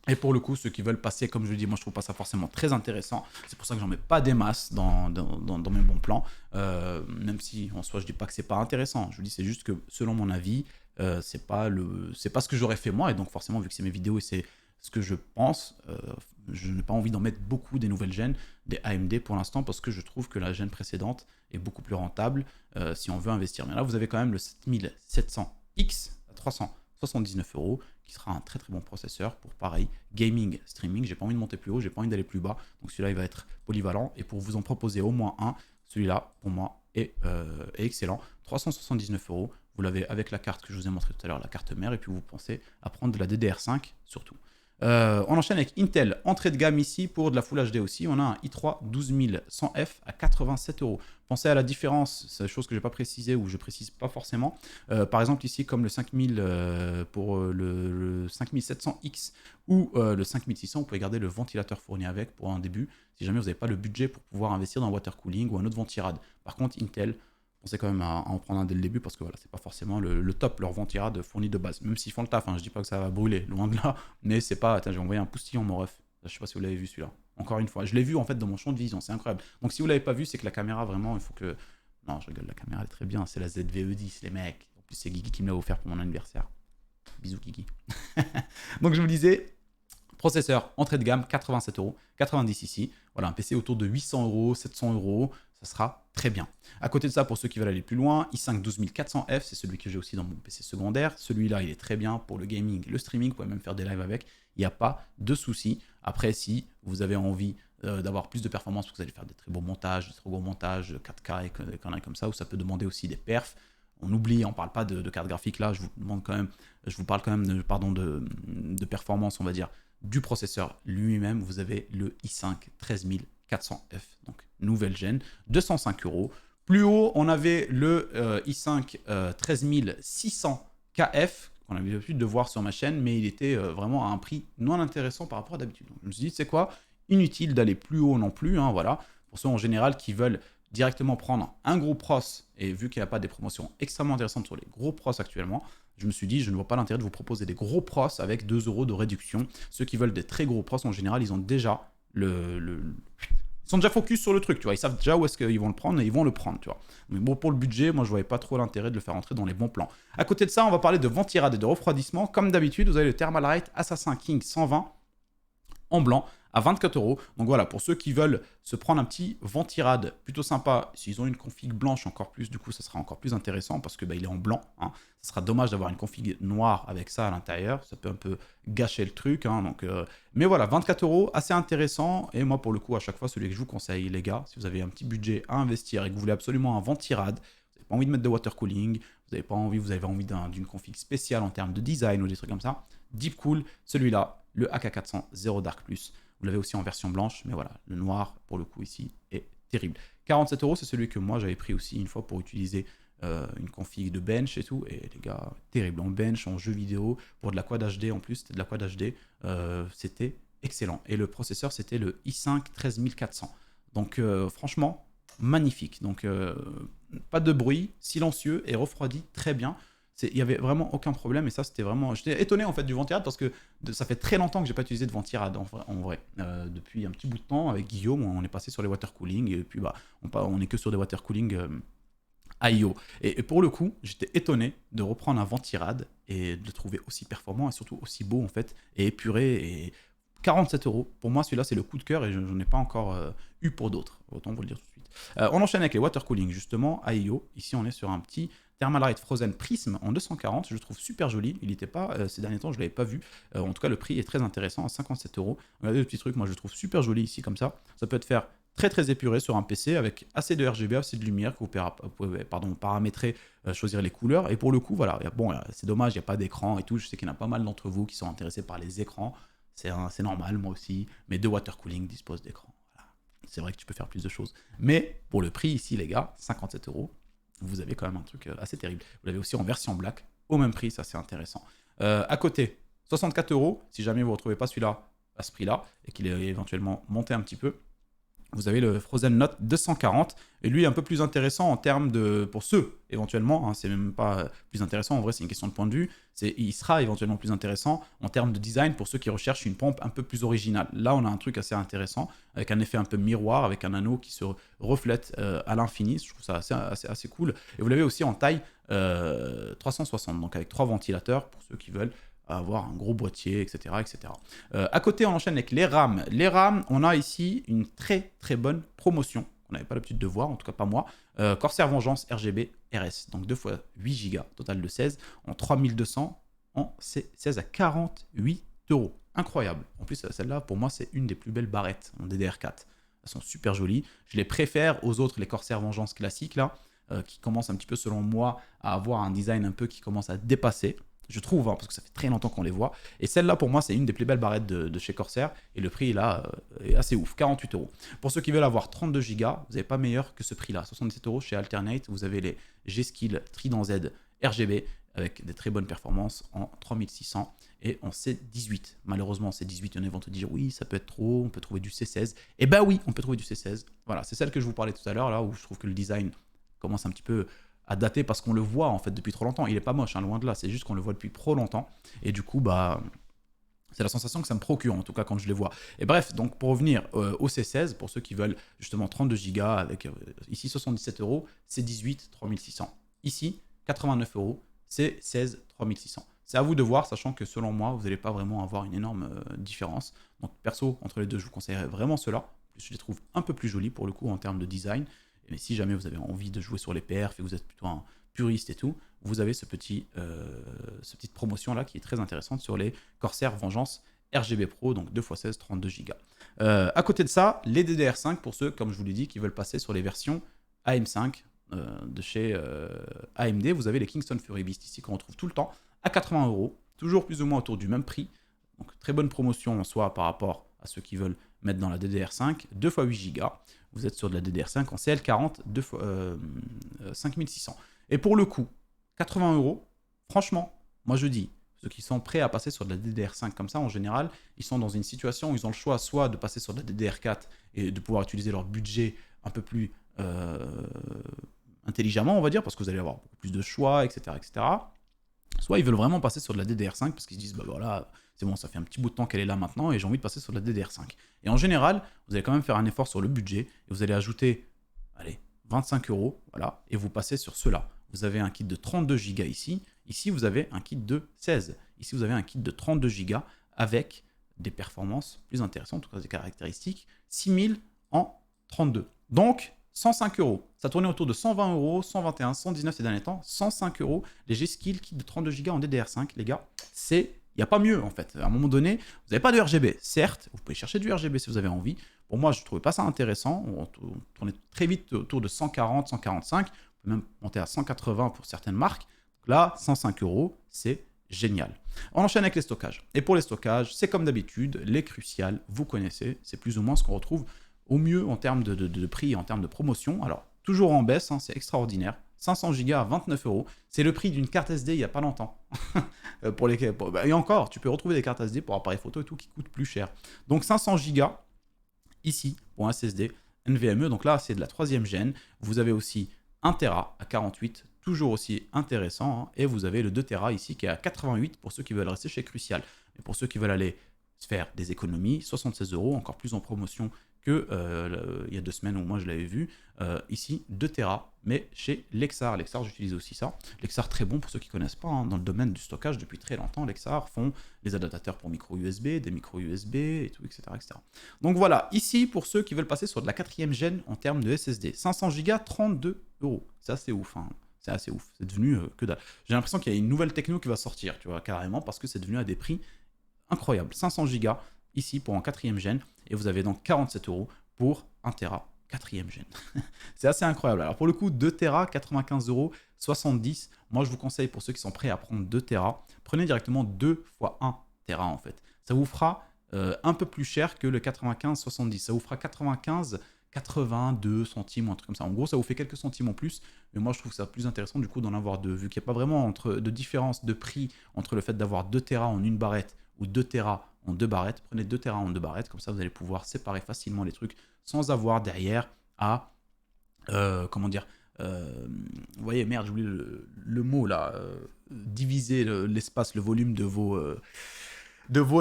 Et pour le coup, ceux qui veulent passer, comme je le dis, moi je trouve pas ça forcément très intéressant. C'est pour ça que j'en mets pas des masses dans mes bons plans. Même si en soi je dis pas que c'est pas intéressant. Je vous dis c'est juste que selon mon avis, c'est pas ce que j'aurais fait moi. Et donc forcément vu que c'est mes vidéos et c'est ce que je pense, je n'ai pas envie d'en mettre beaucoup des nouvelles gènes, des AMD pour l'instant, parce que je trouve que la gène précédente est beaucoup plus rentable si on veut investir. Mais là vous avez quand même le 7700X à 379 euros, qui sera un très très bon processeur pour pareil, gaming, streaming. J'ai pas envie de monter plus haut, j'ai pas envie d'aller plus bas. Donc celui-là, il va être polyvalent. Et pour vous en proposer au moins un, celui-là, pour moi, est excellent. 379 euros. Vous l'avez avec la carte que je vous ai montré tout à l'heure, la carte mère. Et puis vous pensez à prendre de la DDR5 surtout. On enchaîne avec Intel, entrée de gamme ici pour de la Full HD aussi. On a un i3 12100F à 87 euros. Pensez à la différence, c'est des choses que je n'ai pas précisé ou je ne précise pas forcément. Par exemple ici comme le 5000 pour le 5700X ou le 5600, vous pouvez garder le ventilateur fourni avec pour un début, si jamais vous n'avez pas le budget pour pouvoir investir dans water cooling ou un autre ventirad. Par contre Intel, pensez quand même à en prendre un dès le début parce que voilà, c'est pas forcément le top, leur ventirad fourni de base. Même s'ils font le taf, hein, je dis pas que ça va brûler, loin de là, mais c'est pas. Attends, j'ai envoyé un poustillon, mon ref. Je sais pas si vous l'avez vu celui-là. Encore une fois, je l'ai vu en fait dans mon champ de vision, c'est incroyable. Donc si vous l'avez pas vu, c'est que la caméra vraiment, il faut que. Non, je rigole, la caméra est très bien, c'est la ZVE10, les mecs. En plus, c'est Guigui qui me l'a offert pour mon anniversaire. Bisous, Guigui. Donc je vous disais. Processeur, entrée de gamme, 87 euros, 90 ici. Voilà, un PC autour de 800 euros, 700 euros, ça sera très bien. À côté de ça, pour ceux qui veulent aller plus loin, i5 12400F, c'est celui que j'ai aussi dans mon PC secondaire. Celui-là, il est très bien pour le gaming, le streaming, vous pouvez même faire des lives avec. Il n'y a pas de souci. Après, si vous avez envie d'avoir plus de performance, parce que vous allez faire des très beaux montages, des très gros montages, 4K et des conneries comme ça, ou ça peut demander aussi des perfs. On oublie, on ne parle pas de carte graphique là, je vous parle quand même de performance, on va dire, du processeur lui-même. Vous avez le i5 13400F, donc nouvelle gène, 205 euros. Plus haut, on avait le i5 13600KF, qu'on avait l'habitude de voir sur ma chaîne, mais il était vraiment à un prix non intéressant par rapport à d'habitude. Je me suis dit, c'est quoi, inutile d'aller plus haut non plus, hein, voilà. Pour ceux en général qui veulent directement prendre un gros pros, et vu qu'il n'y a pas des promotions extrêmement intéressantes sur les gros pros actuellement, je me suis dit, je ne vois pas l'intérêt de vous proposer des gros pros avec 2 euros de réduction. Ceux qui veulent des très gros pros, en général, ils ont déjà ils sont déjà focus sur le truc, tu vois. Ils savent déjà où est-ce qu'ils vont le prendre et ils vont le prendre, tu vois. Mais bon, pour le budget, moi, je voyais pas trop l'intérêt de le faire entrer dans les bons plans. À côté de ça, on va parler de ventirad et de refroidissement. Comme d'habitude, vous avez le Thermalright Assassin King 120 en blanc à 24 euros. Donc voilà, pour ceux qui veulent se prendre un petit ventirad plutôt sympa, s'ils ont une config blanche encore plus, du coup ça sera encore plus intéressant parce que il est en blanc, hein. Ce sera dommage d'avoir une config noire avec ça à l'intérieur, ça peut un peu gâcher le truc, hein, donc, mais voilà, 24 euros, assez intéressant. Et moi pour le coup, à chaque fois, celui que je vous conseille les gars, si vous avez un petit budget à investir et que vous voulez absolument un ventirad, vous n'avez pas envie de mettre de water cooling, vous avez envie d'une config spéciale en termes de design ou des trucs comme ça, Deepcool, celui-là, le AK400 Zero Dark Plus. Vous l'avez aussi en version blanche, mais voilà, le noir, pour le coup, ici, est terrible. 47 euros, c'est celui que moi, j'avais pris aussi une fois pour utiliser une config de bench et tout. Et les gars, terrible. En bench, en jeu vidéo, pour de la quad HD en plus, c'était de la quad HD. C'était excellent. Et le processeur, c'était le i5 13400. Donc, franchement, magnifique. Donc, pas de bruit, silencieux et refroidi très bien. Il n'y avait vraiment aucun problème, et ça c'était vraiment... J'étais étonné en fait du ventirad parce que ça fait très longtemps que j'ai pas utilisé de ventirad en vrai. Depuis un petit bout de temps avec Guillaume, on est passé sur les water cooling et puis on est que sur des water cooling IO. Et pour le coup, j'étais étonné de reprendre un ventirad et de le trouver aussi performant et surtout aussi beau en fait, et épuré. Et 47 euros, pour moi celui-là c'est le coup de cœur et je n'en ai pas encore eu pour d'autres, autant vous le dire tout de suite. On enchaîne avec les water cooling justement, IO. Ici on est sur un petit Thermalright Frozen Prism en 240, je le trouve super joli. Il n'était pas, ces derniers temps, je ne l'avais pas vu. En tout cas, le prix est très intéressant, à 57 euros. Regardez le petit truc, moi je le trouve super joli ici, comme ça. Ça peut être faire très très épuré sur un PC avec assez de RGB, assez de lumière que vous pouvez paramétrer, choisir les couleurs. Et pour le coup, voilà, bon, c'est dommage, il n'y a pas d'écran et tout. Je sais qu'il y en a pas mal d'entre vous qui sont intéressés par les écrans. C'est normal, moi aussi. Mais deux water cooling disposent d'écran. Voilà. C'est vrai que tu peux faire plus de choses. Mais pour le prix ici, les gars, 57 €, vous avez quand même un truc assez terrible. Vous l'avez aussi en version black, au même prix, ça c'est intéressant. À côté, 64 €, si jamais vous ne retrouvez pas celui-là à ce prix-là, et qu'il est éventuellement monté un petit peu, vous avez le Frozen Note 240, et lui un peu plus intéressant en termes de, pour ceux éventuellement, hein, c'est même pas plus intéressant, en vrai c'est une question de point de vue, il sera éventuellement plus intéressant en termes de design pour ceux qui recherchent une pompe un peu plus originale. Là on a un truc assez intéressant, avec un effet un peu miroir, avec un anneau qui se reflète à l'infini, je trouve ça assez cool, et vous l'avez aussi en taille 360, donc avec 3 ventilateurs pour ceux qui veulent avoir un gros boîtier, etc. etc. À côté, on enchaîne avec les RAM. Les RAM, on a ici une très très bonne promotion, qu'on n'avait pas l'habitude de voir, en tout cas pas moi. Corsair Vengeance RGB RS, donc 2 fois 8 Go, total de 16, en 3200, en C16 à 48 €. Incroyable. En plus, celle-là, pour moi, c'est une des plus belles barrettes en DDR4. Elles sont super jolies. Je les préfère aux autres, les Corsair Vengeance classiques, là, qui commencent un petit peu, selon moi, à avoir un design un peu qui commence à dépasser. Je trouve, hein, parce que ça fait très longtemps qu'on les voit. Et celle-là, pour moi, c'est une des plus belles barrettes de chez Corsair. Et le prix, là, est assez ouf, 48 €. Pour ceux qui veulent avoir 32 Go, vous n'avez pas meilleur que ce prix-là. 77 € chez Alternate. Vous avez les G-Skill Trident Z RGB, avec des très bonnes performances en 3600 et en C18. Malheureusement, en C18, il y en a qui vont te dire, oui, ça peut être trop, on peut trouver du C16. Et bah oui, on peut trouver du C16. Voilà, c'est celle que je vous parlais tout à l'heure, là, où je trouve que le design commence un petit peu à dater parce qu'on le voit en fait depuis trop longtemps. Il est pas moche, hein, loin de là, c'est juste qu'on le voit depuis trop longtemps. Et du coup, bah, c'est la sensation que ça me procure, en tout cas quand je les vois. Et bref, donc pour revenir au C16, pour ceux qui veulent justement 32 Go avec ici 77 €, C18 3600. Ici 89 €, C16 3600. C'est à vous de voir, sachant que selon moi, vous n'allez pas vraiment avoir une énorme différence. Donc perso, entre les deux, je vous conseillerais vraiment cela. En plus, je les trouve un peu plus jolis pour le coup en termes de design. Mais si jamais vous avez envie de jouer sur les perfs et que vous êtes plutôt un puriste et tout, vous avez cette petite promotion là qui est très intéressante sur les Corsair Vengeance RGB Pro, donc 2x16, 32 Go. À côté de ça, les DDR5 pour ceux, comme je vous l'ai dit, qui veulent passer sur les versions AM5 de chez AMD, vous avez les Kingston Fury Beast ici qu'on retrouve tout le temps à 80 €, toujours plus ou moins autour du même prix. Donc très bonne promotion en soi par rapport à ceux qui veulent mettre dans la DDR5, 2 x 8 Go. Vous êtes sur de la DDR5 en CL40, 5600. Et pour le coup, 80 €, franchement, moi je dis, ceux qui sont prêts à passer sur de la DDR5 comme ça, en général, ils sont dans une situation où ils ont le choix soit de passer sur de la DDR4 et de pouvoir utiliser leur budget un peu plus intelligemment, on va dire, parce que vous allez avoir beaucoup plus de choix, etc., etc. Soit ils veulent vraiment passer sur de la DDR5 parce qu'ils se disent, bah voilà, c'est bon, ça fait un petit bout de temps qu'elle est là maintenant et j'ai envie de passer sur de la DDR5. Et en général, vous allez quand même faire un effort sur le budget et vous allez ajouter, allez, 25 €, voilà, et vous passez sur cela. Vous avez un kit de 32 Go ici. Ici, vous avez un kit de 16. Ici, vous avez un kit de 32 Go avec des performances plus intéressantes, en tout cas des caractéristiques. 6000 en 32. Donc, 105 €. Ça tournait autour de 120 €, 121, 119 ces derniers temps. 105 €. Les G-Skill kit de 32 Go en DDR5, les gars, il n'y a pas mieux en fait. À un moment donné, vous n'avez pas de RGB. Certes, vous pouvez chercher du RGB si vous avez envie. Pour moi, je ne trouvais pas ça intéressant. On tournait très vite autour de 140, 145. On peut même monter à 180 pour certaines marques. Donc là, 105 €, c'est génial. On enchaîne avec les stockages. Et pour les stockages, c'est comme d'habitude, les Crucial, vous connaissez. C'est plus ou moins ce qu'on retrouve au mieux en termes de prix et en termes de promotion. Alors, toujours en baisse, hein, c'est extraordinaire. 500 Go à 29 €. C'est le prix d'une carte SD il n'y a pas longtemps. Et encore, tu peux retrouver des cartes SD pour appareil photo et tout qui coûtent plus cher. Donc 500 Go ici pour un SSD NVMe. Donc là, c'est de la 3e gêne. Vous avez aussi 1 Tera à 48, toujours aussi intéressant. Hein. Et vous avez le 2 Tera ici qui est à 88 pour ceux qui veulent rester chez Crucial. Mais pour ceux qui veulent aller se faire des économies, 76 €, encore plus en promotion que il y a 2 semaines où moi je l'avais vu. Ici, 2 Tera, mais chez Lexar. Lexar, j'utilise aussi ça. Lexar, très bon pour ceux qui ne connaissent pas, hein, dans le domaine du stockage depuis très longtemps. Lexar font des adaptateurs pour micro USB, des micro USB et tout, etc., etc. Donc voilà, ici, pour ceux qui veulent passer sur de la 4e gêne en termes de SSD, 500 Go, 32 €. C'est assez ouf, hein. C'est assez ouf. C'est devenu que dalle. J'ai l'impression qu'il y a une nouvelle techno qui va sortir, tu vois, carrément, parce que c'est devenu à des prix incroyables. 500 Go ici pour en 4e gêne, et vous avez donc 47 € pour 1 Tera 4e gen. C'est assez incroyable. Alors pour le coup, 2 Tera, 95 €, 70. Moi, je vous conseille pour ceux qui sont prêts à prendre 2 Tera, prenez directement 2 fois 1 Tera en fait. Ça vous fera un peu plus cher que le 95-70. Ça vous fera 82 centimes ou un truc comme ça. En gros, ça vous fait quelques centimes en plus. Mais moi, je trouve ça plus intéressant du coup d'en avoir deux. Vu qu'il n'y a pas vraiment de différence de prix entre le fait d'avoir 2 Tera en une barrette ou 2 Tera en deux barrettes. Prenez 2 Tera en deux barrettes. Comme ça, vous allez pouvoir séparer facilement les trucs sans avoir derrière à... comment dire vous voyez, merde, j'ai oublié le mot là. Diviser l'espace, le volume de vos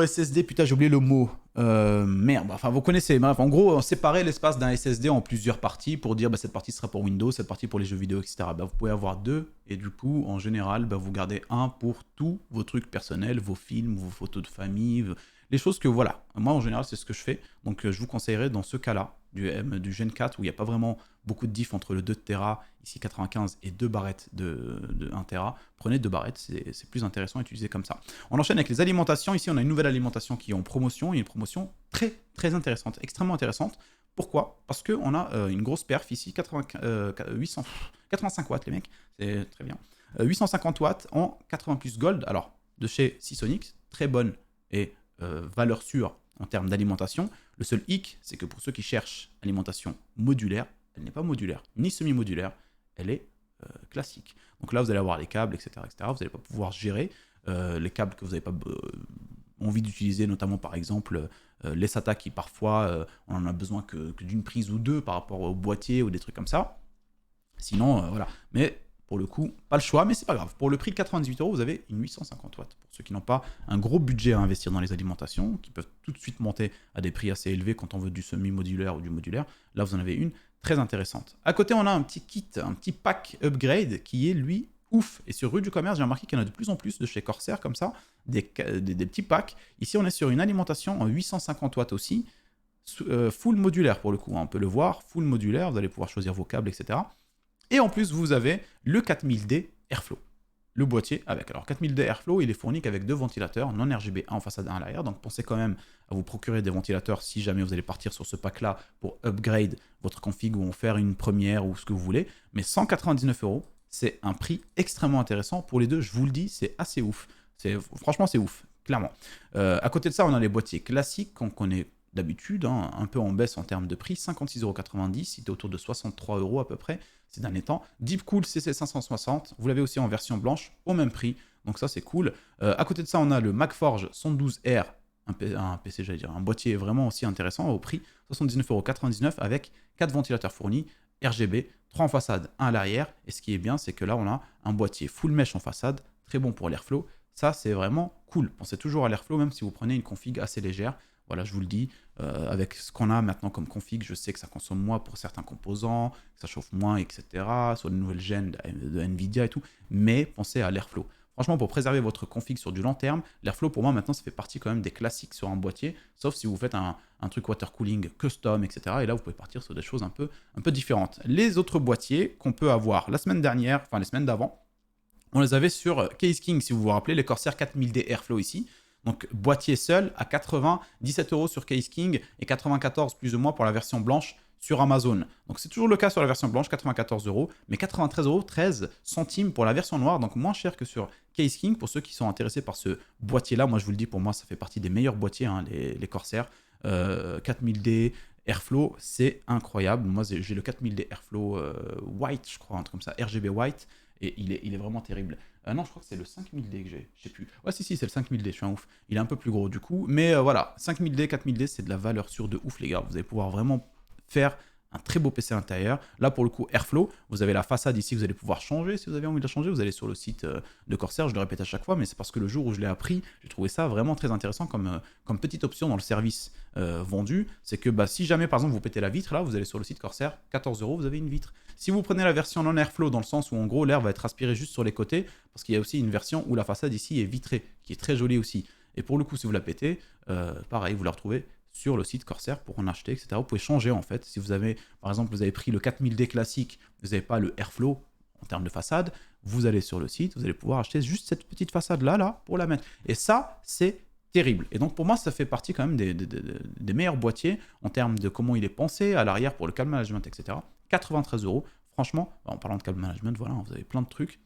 SSD, putain, j'ai oublié le mot. Merde, enfin, vous connaissez. Bref, en gros, séparer l'espace d'un SSD en plusieurs parties pour dire cette partie sera pour Windows, cette partie pour les jeux vidéo, etc. Vous pouvez avoir deux, et du coup, en général, vous gardez un pour tous vos trucs personnels, vos films, vos photos de famille, les choses que, voilà. Moi, en général, c'est ce que je fais. Donc, je vous conseillerais dans ce cas-là, du Gen 4, où il n'y a pas vraiment beaucoup de diff entre le 2 Tera, ici 95, et 2 barrettes de 1 Tera. Prenez 2 barrettes, c'est plus intéressant à utiliser comme ça. On enchaîne avec les alimentations. Ici, on a une nouvelle alimentation qui est en promotion. Il y a une promotion très, très intéressante, extrêmement intéressante. Pourquoi? Parce qu'on a une grosse perf ici, 85 watts, les mecs, c'est très bien. 850 watts en 80 plus Gold. Alors, de chez Seasonic, très bonne et valeur sûre en termes d'alimentation. Le seul hic, c'est que pour ceux qui cherchent alimentation modulaire, elle n'est pas modulaire, ni semi-modulaire, elle est classique. Donc là, vous allez avoir les câbles, etc. etc. Vous n'allez pas pouvoir gérer les câbles que vous n'avez pas envie d'utiliser, notamment par exemple les SATA qui parfois, on en a besoin que d'une prise ou deux par rapport au boîtier ou des trucs comme ça. Sinon, voilà. Mais pour le coup, pas le choix, mais c'est pas grave. Pour le prix de 98 €, vous avez une 850 watts. Pour ceux qui n'ont pas un gros budget à investir dans les alimentations, qui peuvent tout de suite monter à des prix assez élevés quand on veut du semi-modulaire ou du modulaire, là vous en avez une très intéressante. À côté, on a un petit kit, un petit pack upgrade qui est lui ouf. Et sur Rue du Commerce, j'ai remarqué qu'il y en a de plus en plus de chez Corsair comme ça, des petits packs. Ici, on est sur une alimentation en 850 watts aussi, full modulaire pour le coup, hein, on peut le voir, full modulaire, vous allez pouvoir choisir vos câbles, etc. Et en plus, vous avez le 4000D Airflow, le boîtier avec. Alors 4000D Airflow, il est fourni qu'avec deux ventilateurs non RGB, un en façade, un à l'arrière. Donc pensez quand même à vous procurer des ventilateurs si jamais vous allez partir sur ce pack-là pour upgrade votre config ou en faire une première ou ce que vous voulez. Mais 199 €, c'est un prix extrêmement intéressant pour les deux. Je vous le dis, c'est assez ouf. Franchement, c'est ouf, clairement. À côté de ça, on a les boîtiers classiques qu'on connaît d'habitude, hein, un peu en baisse en termes de prix, 56,90 €, c'était autour de 63 € à peu près ces derniers temps. Deepcool CC560, vous l'avez aussi en version blanche, au même prix, donc ça c'est cool. À côté de ça, on a le MagForge 112R, un PC, j'allais dire, un boîtier vraiment aussi intéressant au prix 79,99 € avec 4 ventilateurs fournis, RGB, 3 en façade, 1 à l'arrière, et ce qui est bien, c'est que là on a un boîtier full mesh en façade, très bon pour l'airflow, ça c'est vraiment cool. Pensez toujours à l'airflow même si vous prenez une config assez légère. Voilà, je vous le dis, avec ce qu'on a maintenant comme config, je sais que ça consomme moins pour certains composants, que ça chauffe moins, etc. Sur les nouvelles gènes de Nvidia et tout, mais pensez à l'airflow. Franchement, pour préserver votre config sur du long terme, l'airflow pour moi maintenant ça fait partie quand même des classiques sur un boîtier, sauf si vous faites un truc water cooling custom, etc. Et là vous pouvez partir sur des choses un peu différentes. Les autres boîtiers qu'on peut avoir la semaine dernière, enfin les semaines d'avant, on les avait sur Case King, si vous vous rappelez, les Corsair 4000D Airflow ici. Donc boîtier seul à 97 € sur Case King et 94 plus ou moins pour la version blanche sur Amazon. Donc c'est toujours le cas sur la version blanche, 94 €, mais 93 €, 13 centimes pour la version noire, donc moins cher que sur Case King. Pour ceux qui sont intéressés par ce boîtier-là, moi je vous le dis, pour moi ça fait partie des meilleurs boîtiers, hein, les Corsair. 4000D Airflow, c'est incroyable. Moi j'ai le 4000D Airflow White, je crois, un truc comme ça, RGB White. Et il est vraiment terrible. Non, je crois que c'est le 5000D que j'ai. Je sais plus. Ouais, si, c'est le 5000D, je suis un ouf. Il est un peu plus gros du coup. Mais voilà, 5000D, 4000D, c'est de la valeur sûre de ouf, les gars. Vous allez pouvoir vraiment faire un très beau PC intérieur. Là, pour le coup, Airflow, vous avez la façade ici, vous allez pouvoir changer. Si vous avez envie de la changer, vous allez sur le site de Corsair. Je le répète à chaque fois, mais c'est parce que le jour où je l'ai appris, j'ai trouvé ça vraiment très intéressant comme petite option dans le service vendu. C'est que si jamais, par exemple, vous pétez la vitre, là, vous allez sur le site Corsair, 14 €, vous avez une vitre. Si vous prenez la version non Airflow, dans le sens où en gros l'air va être aspiré juste sur les côtés, parce qu'il y a aussi une version où la façade ici est vitrée, qui est très jolie aussi. Et pour le coup, si vous la pétez, pareil, vous la retrouvez sur le site Corsair pour en acheter, etc. Vous pouvez changer en fait. Si vous avez, par exemple, vous avez pris le 4000D classique, vous n'avez pas le Airflow en termes de façade, vous allez sur le site, vous allez pouvoir acheter juste cette petite façade là pour la mettre. Et ça, c'est terrible. Et donc pour moi, ça fait partie quand même des meilleurs boîtiers en termes de comment il est pensé à l'arrière pour le câble management, etc. 93 euros. Franchement, en parlant de câble management, voilà, vous avez plein de trucs.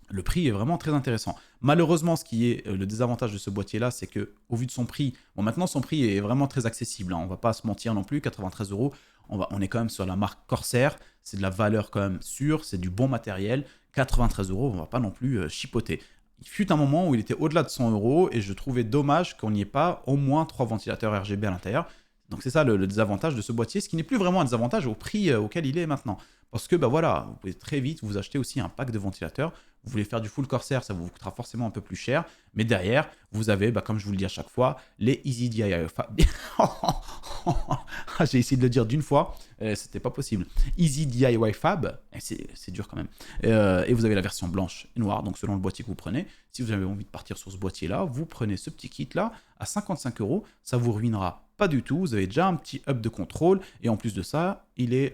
Le prix est vraiment très intéressant. Malheureusement, ce qui est le désavantage de ce boîtier-là, c'est que au vu de son prix, bon maintenant son prix est vraiment très accessible, hein, on va pas se mentir non plus, 93 euros, on est quand même sur la marque Corsair, c'est de la valeur quand même sûre, c'est du bon matériel, 93 euros, on va pas non plus chipoter. Il fut un moment où il était au-delà de 100 euros et je trouvais dommage qu'on n'y ait pas au moins 3 ventilateurs RGB à l'intérieur. Donc c'est ça le désavantage de ce boîtier, ce qui n'est plus vraiment un désavantage au prix auquel il est maintenant. Parce que bah voilà, vous pouvez très vite vous acheter aussi un pack de ventilateurs. Vous voulez faire du full Corsair, ça vous coûtera forcément un peu plus cher. Mais derrière, vous avez, bah, comme je vous le dis à chaque fois, les Easy DIY Fab. J'ai essayé de le dire d'une fois, c'était pas possible. Easy DIY Fab, c'est dur quand même. Et vous avez la version blanche et noire, donc selon le boîtier que vous prenez. Si vous avez envie de partir sur ce boîtier-là, vous prenez ce petit kit-là à 55 euros. Ça vous ruinera pas du tout. Vous avez déjà un petit hub de contrôle. Et en plus de ça, ils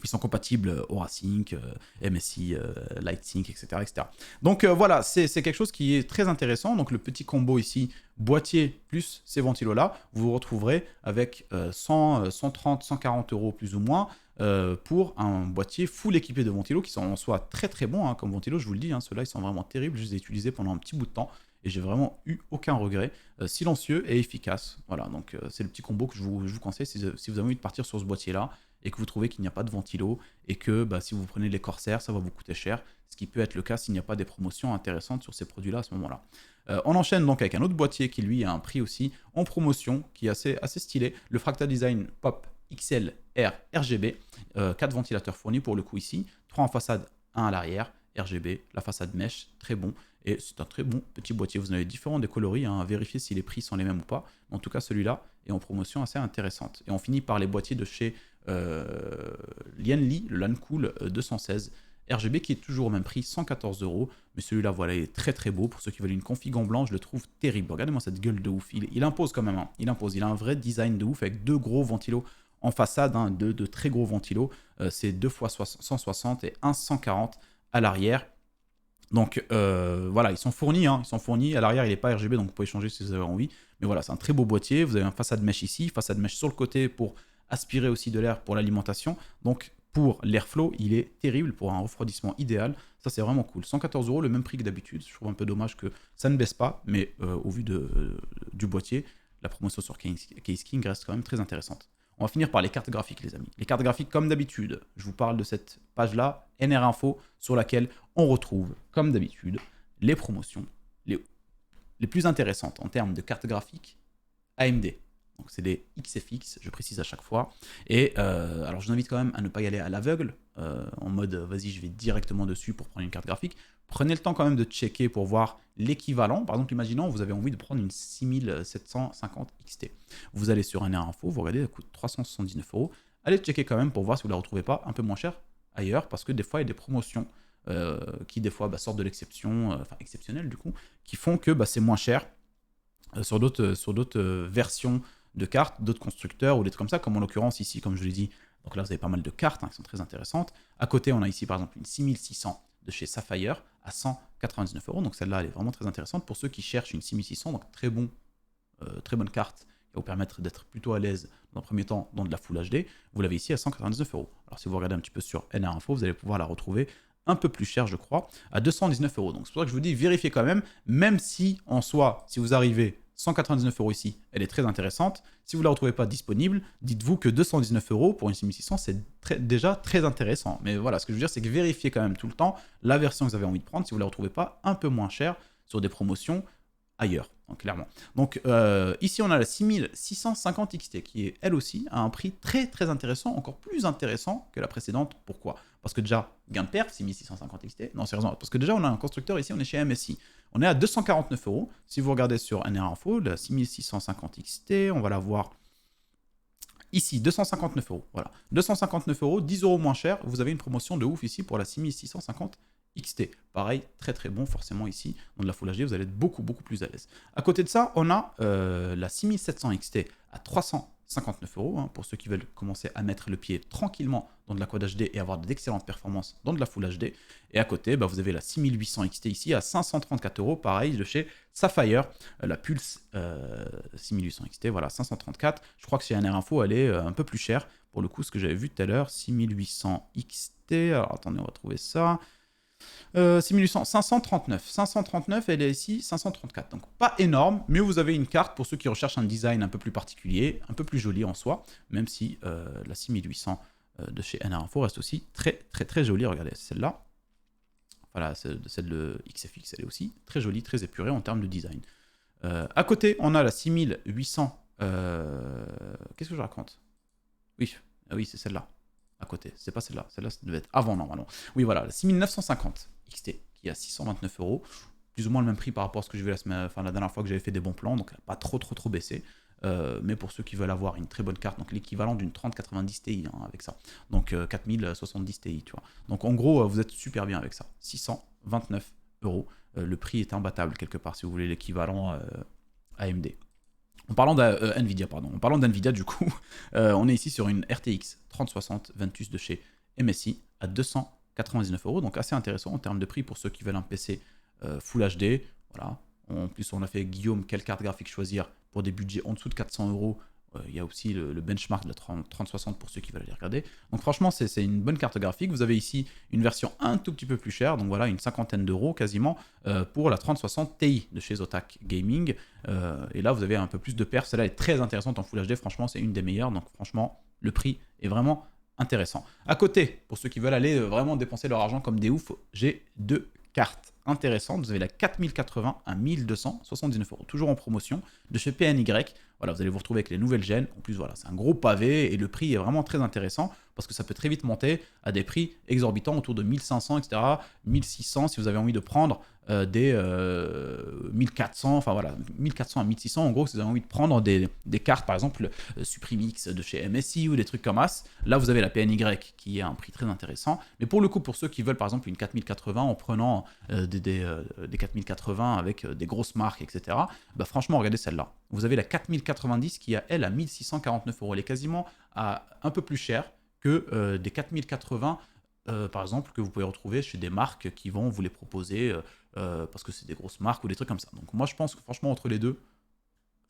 sont compatibles AuraSync, MSI, LightSync, etc. etc. Donc voilà, c'est quelque chose qui est très intéressant. Donc le petit combo ici, boîtier plus ces ventilos-là, vous vous retrouverez avec 100, 130, 140 euros plus ou moins pour un boîtier full équipé de ventilos qui sont en soi très très bons hein, comme ventilos, je vous le dis. Hein, ceux-là, ils sont vraiment terribles. Je les ai utilisés pendant un petit bout de temps et j'ai vraiment eu aucun regret. Silencieux et efficace. Voilà, donc c'est le petit combo que je vous conseille si vous avez envie de partir sur ce boîtier-là et que vous trouvez qu'il n'y a pas de ventilo et que bah, si vous prenez les Corsair, ça va vous coûter cher, ce qui peut être le cas s'il n'y a pas des promotions intéressantes sur ces produits-là à ce moment-là. On enchaîne donc avec un autre boîtier qui lui a un prix aussi en promotion, qui est assez stylé, le Fractal Design Pop XLR RGB, 4 ventilateurs fournis pour le coup ici, 3 en façade, 1 à l'arrière, RGB, la façade mèche, très bon, et c'est un très bon petit boîtier. Vous en avez différents des coloris, hein, à vérifier si les prix sont les mêmes ou pas, en tout cas celui-là est en promotion assez intéressante. Et on finit par les boîtiers de chez Lianli, le Lancool 216 RGB qui est toujours au même prix, 114 euros. Mais celui-là, voilà, il est très très beau. Pour ceux qui veulent une config en blanc, je le trouve terrible. Regardez-moi cette gueule de ouf. Il impose quand même. Hein. Il impose. Il a un vrai design de ouf avec deux gros ventilos en façade, hein, deux très gros ventilos. C'est 2 x 160 et 1 140 à l'arrière. Donc voilà, ils sont fournis. Hein, ils sont fournis. À l'arrière, il n'est pas RGB, donc vous pouvez changer si vous avez envie. Mais voilà, c'est un très beau boîtier. Vous avez un façade mèche ici, façade mèche sur le côté pour aspirer aussi de l'air pour l'alimentation. Donc pour l'airflow, il est terrible pour un refroidissement idéal. Ça, c'est vraiment cool. 114 euros, le même prix que d'habitude. Je trouve un peu dommage que ça ne baisse pas, mais au vu du boîtier, la promotion sur Case King reste quand même très intéressante. On va finir par les cartes graphiques, les amis. Les cartes graphiques, comme d'habitude, je vous parle de cette page-là, NR Info, sur laquelle on retrouve, comme d'habitude, les promotions les plus intéressantes en termes de cartes graphiques AMD. Donc c'est des XFX, je précise à chaque fois. Et alors je vous invite quand même à ne pas y aller à l'aveugle, en mode vas-y je vais directement dessus pour prendre une carte graphique. Prenez le temps quand même de checker pour voir l'équivalent. Par exemple, imaginons vous avez envie de prendre une 6750 XT. Vous allez sur NR Info, vous regardez, ça coûte 379 euros. Allez checker quand même pour voir si vous ne la retrouvez pas un peu moins cher ailleurs, parce que des fois il y a des promotions qui des fois sortent de l'exception, enfin exceptionnelles du coup, qui font que c'est moins cher sur d'autres versions de cartes, d'autres constructeurs ou des trucs comme ça, comme en l'occurrence ici, comme je l'ai dit. Donc là, vous avez pas mal de cartes hein, qui sont très intéressantes. À côté, on a ici par exemple une 6600 de chez Sapphire à 199 euros. Donc celle-là, elle est vraiment très intéressante pour ceux qui cherchent une 6600. Donc très bonne carte qui va vous permettre d'être plutôt à l'aise dans un premier temps dans de la Full HD. Vous l'avez ici à 199 euros. Alors si vous regardez un petit peu sur NR Info, vous allez pouvoir la retrouver un peu plus cher, je crois, à 219 euros. Donc c'est pour ça que je vous dis, vérifiez quand même si en soi, si vous arrivez 199 euros ici, elle est très intéressante. Si vous ne la retrouvez pas disponible, dites-vous que 219 euros pour une 6600, c'est déjà très intéressant. Mais voilà, ce que je veux dire, c'est que vérifiez quand même tout le temps la version que vous avez envie de prendre si vous ne la retrouvez pas un peu moins chère sur des promotions ailleurs, donc, clairement. Donc ici, on a la 6650 XT qui est elle aussi à un prix très très intéressant, encore plus intéressant que la précédente. Pourquoi? Parce que déjà, gain de perf, 6650 XT. Non, sérieusement, parce que déjà, on a un constructeur ici, on est chez MSI. On est à 249 euros. Si vous regardez sur NR Info, la 6650 XT, on va la voir ici, 259 euros. Voilà, 259 euros, 10 euros moins cher. Vous avez une promotion de ouf ici pour la 6650 XT. Pareil, très très bon, forcément ici, dans de la Full HD, vous allez être beaucoup plus à l'aise. À côté de ça, on a la 6700 XT à 300 59 euros, hein, pour ceux qui veulent commencer à mettre le pied tranquillement dans de la Quad HD et avoir d'excellentes performances dans de la Full HD. Et à côté, vous avez la 6800 XT ici à 534 euros, pareil de chez Sapphire, la Pulse 6800 XT, voilà, 534. Je crois que chez NR Info, elle est un peu plus chère. Pour le coup, ce que j'avais vu tout à l'heure, 6800 XT, alors attendez, on va trouver ça. 6800, 539. 539, elle est ici 534. Donc pas énorme, mais vous avez une carte pour ceux qui recherchent un design un peu plus particulier, un peu plus joli en soi, même si la 6800 de chez NR Info reste aussi très jolie. Regardez, celle-là. Voilà, celle de XFX, elle est aussi très jolie, très épurée en termes de design. À côté, on a la 6800. Qu'est-ce que je raconte? Oui, oui, c'est celle-là. À côté, c'est pas celle-là. Celle-là, ça devait être avant, normalement. Oui, voilà, la 6950 XT, qui est à 629 euros. Plus ou moins le même prix par rapport à ce que j'ai vu la dernière fois que j'avais fait des bons plans, donc elle n'a pas trop baissé. Mais pour ceux qui veulent avoir une très bonne carte, donc l'équivalent d'une 3090 Ti hein, avec ça. Donc 4070 Ti, tu vois. Donc en gros, vous êtes super bien avec ça. 629 euros. Le prix est imbattable quelque part si vous voulez l'équivalent AMD. En parlant d'NVIDIA, du coup, on est ici sur une RTX 3060 Ventus de chez MSI à 299 euros, donc assez intéressant en termes de prix pour ceux qui veulent un PC Full HD. Voilà. En plus, on a fait Guillaume quelle carte graphique choisir pour des budgets en dessous de 400 euros. Il y a aussi le benchmark de la 3060 pour ceux qui veulent aller regarder. Donc franchement, c'est une bonne carte graphique. Vous avez ici une version un tout petit peu plus chère, donc voilà, une cinquantaine d'euros quasiment, pour la 3060 Ti de chez Zotac Gaming. Et là, vous avez un peu plus de perf. Celle-là est très intéressante en Full HD, franchement, c'est une des meilleures. Donc franchement, le prix est vraiment intéressant. À côté, pour ceux qui veulent aller vraiment dépenser leur argent comme des oufs, j'ai deux cartes intéressantes. Vous avez la 4080 à 1279 euros, toujours en promotion, de chez PNY. Voilà, vous allez vous retrouver avec les nouvelles gènes. En plus, voilà, c'est un gros pavé et le prix est vraiment très intéressant parce que ça peut très vite monter à des prix exorbitants autour de 1500, etc. 1600 si vous avez envie de prendre des 1400, enfin voilà, 1400 à 1600 en gros, si vous avez envie de prendre des cartes, par exemple Suprimix de chez MSI ou des trucs comme As. Là, vous avez la PNY qui est à un prix très intéressant. Mais pour le coup, pour ceux qui veulent par exemple une 4080 en prenant des 4080 avec des grosses marques, etc., franchement, regardez celle-là. Vous avez la 4090 qui a, elle, à 1649 euros. Elle est quasiment un peu plus chère que des 4080, par exemple, que vous pouvez retrouver chez des marques qui vont vous les proposer parce que c'est des grosses marques ou des trucs comme ça. Donc moi, je pense que franchement, entre les deux,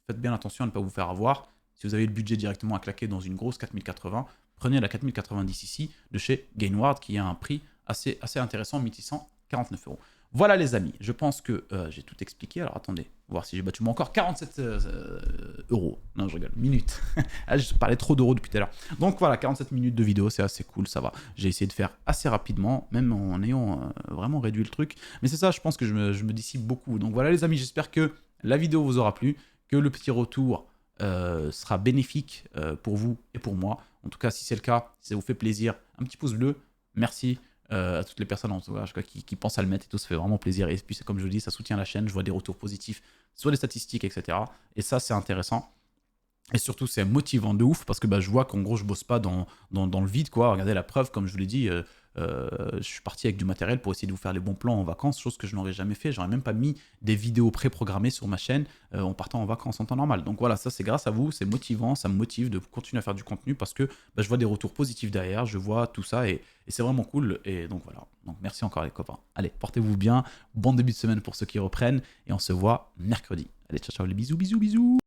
faites bien attention à ne pas vous faire avoir. Si vous avez le budget directement à claquer dans une grosse 4080, prenez la 4090 ici de chez Gainward qui a un prix assez intéressant, 1649 euros. Voilà les amis, je pense que j'ai tout expliqué. Alors attendez, voir si j'ai battu moi encore 47 euros. Non, je rigole, minutes. Ah, je parlais trop d'euros depuis tout à l'heure. Donc voilà, 47 minutes de vidéo, c'est assez cool, ça va. J'ai essayé de faire assez rapidement, même en ayant vraiment réduit le truc. Mais c'est ça, je pense que je me dissipe beaucoup. Donc voilà les amis, j'espère que la vidéo vous aura plu, que le petit retour sera bénéfique pour vous et pour moi. En tout cas, si c'est le cas, si ça vous fait plaisir, un petit pouce bleu, merci. À toutes les personnes en tout cas, qui pensent à le mettre et tout, ça fait vraiment plaisir. Et puis, c'est comme je vous dis, ça soutient la chaîne. Je vois des retours positifs sur les statistiques, etc. Et ça, c'est intéressant. Et surtout, c'est motivant de ouf parce que je vois qu'en gros, je bosse pas dans le vide, quoi. Regardez la preuve, comme je vous l'ai dit, je suis parti avec du matériel pour essayer de vous faire les bons plans en vacances, chose que je n'aurais jamais fait. J'aurais même pas mis des vidéos pré-programmées sur ma chaîne en partant en vacances en temps normal. Donc voilà, ça c'est grâce à vous, c'est motivant, ça me motive de continuer à faire du contenu parce que je vois des retours positifs derrière, je vois tout ça et c'est vraiment cool. Et donc voilà, donc merci encore les copains. Allez, portez-vous bien, bon début de semaine pour ceux qui reprennent et on se voit mercredi. Allez, ciao ciao les bisous.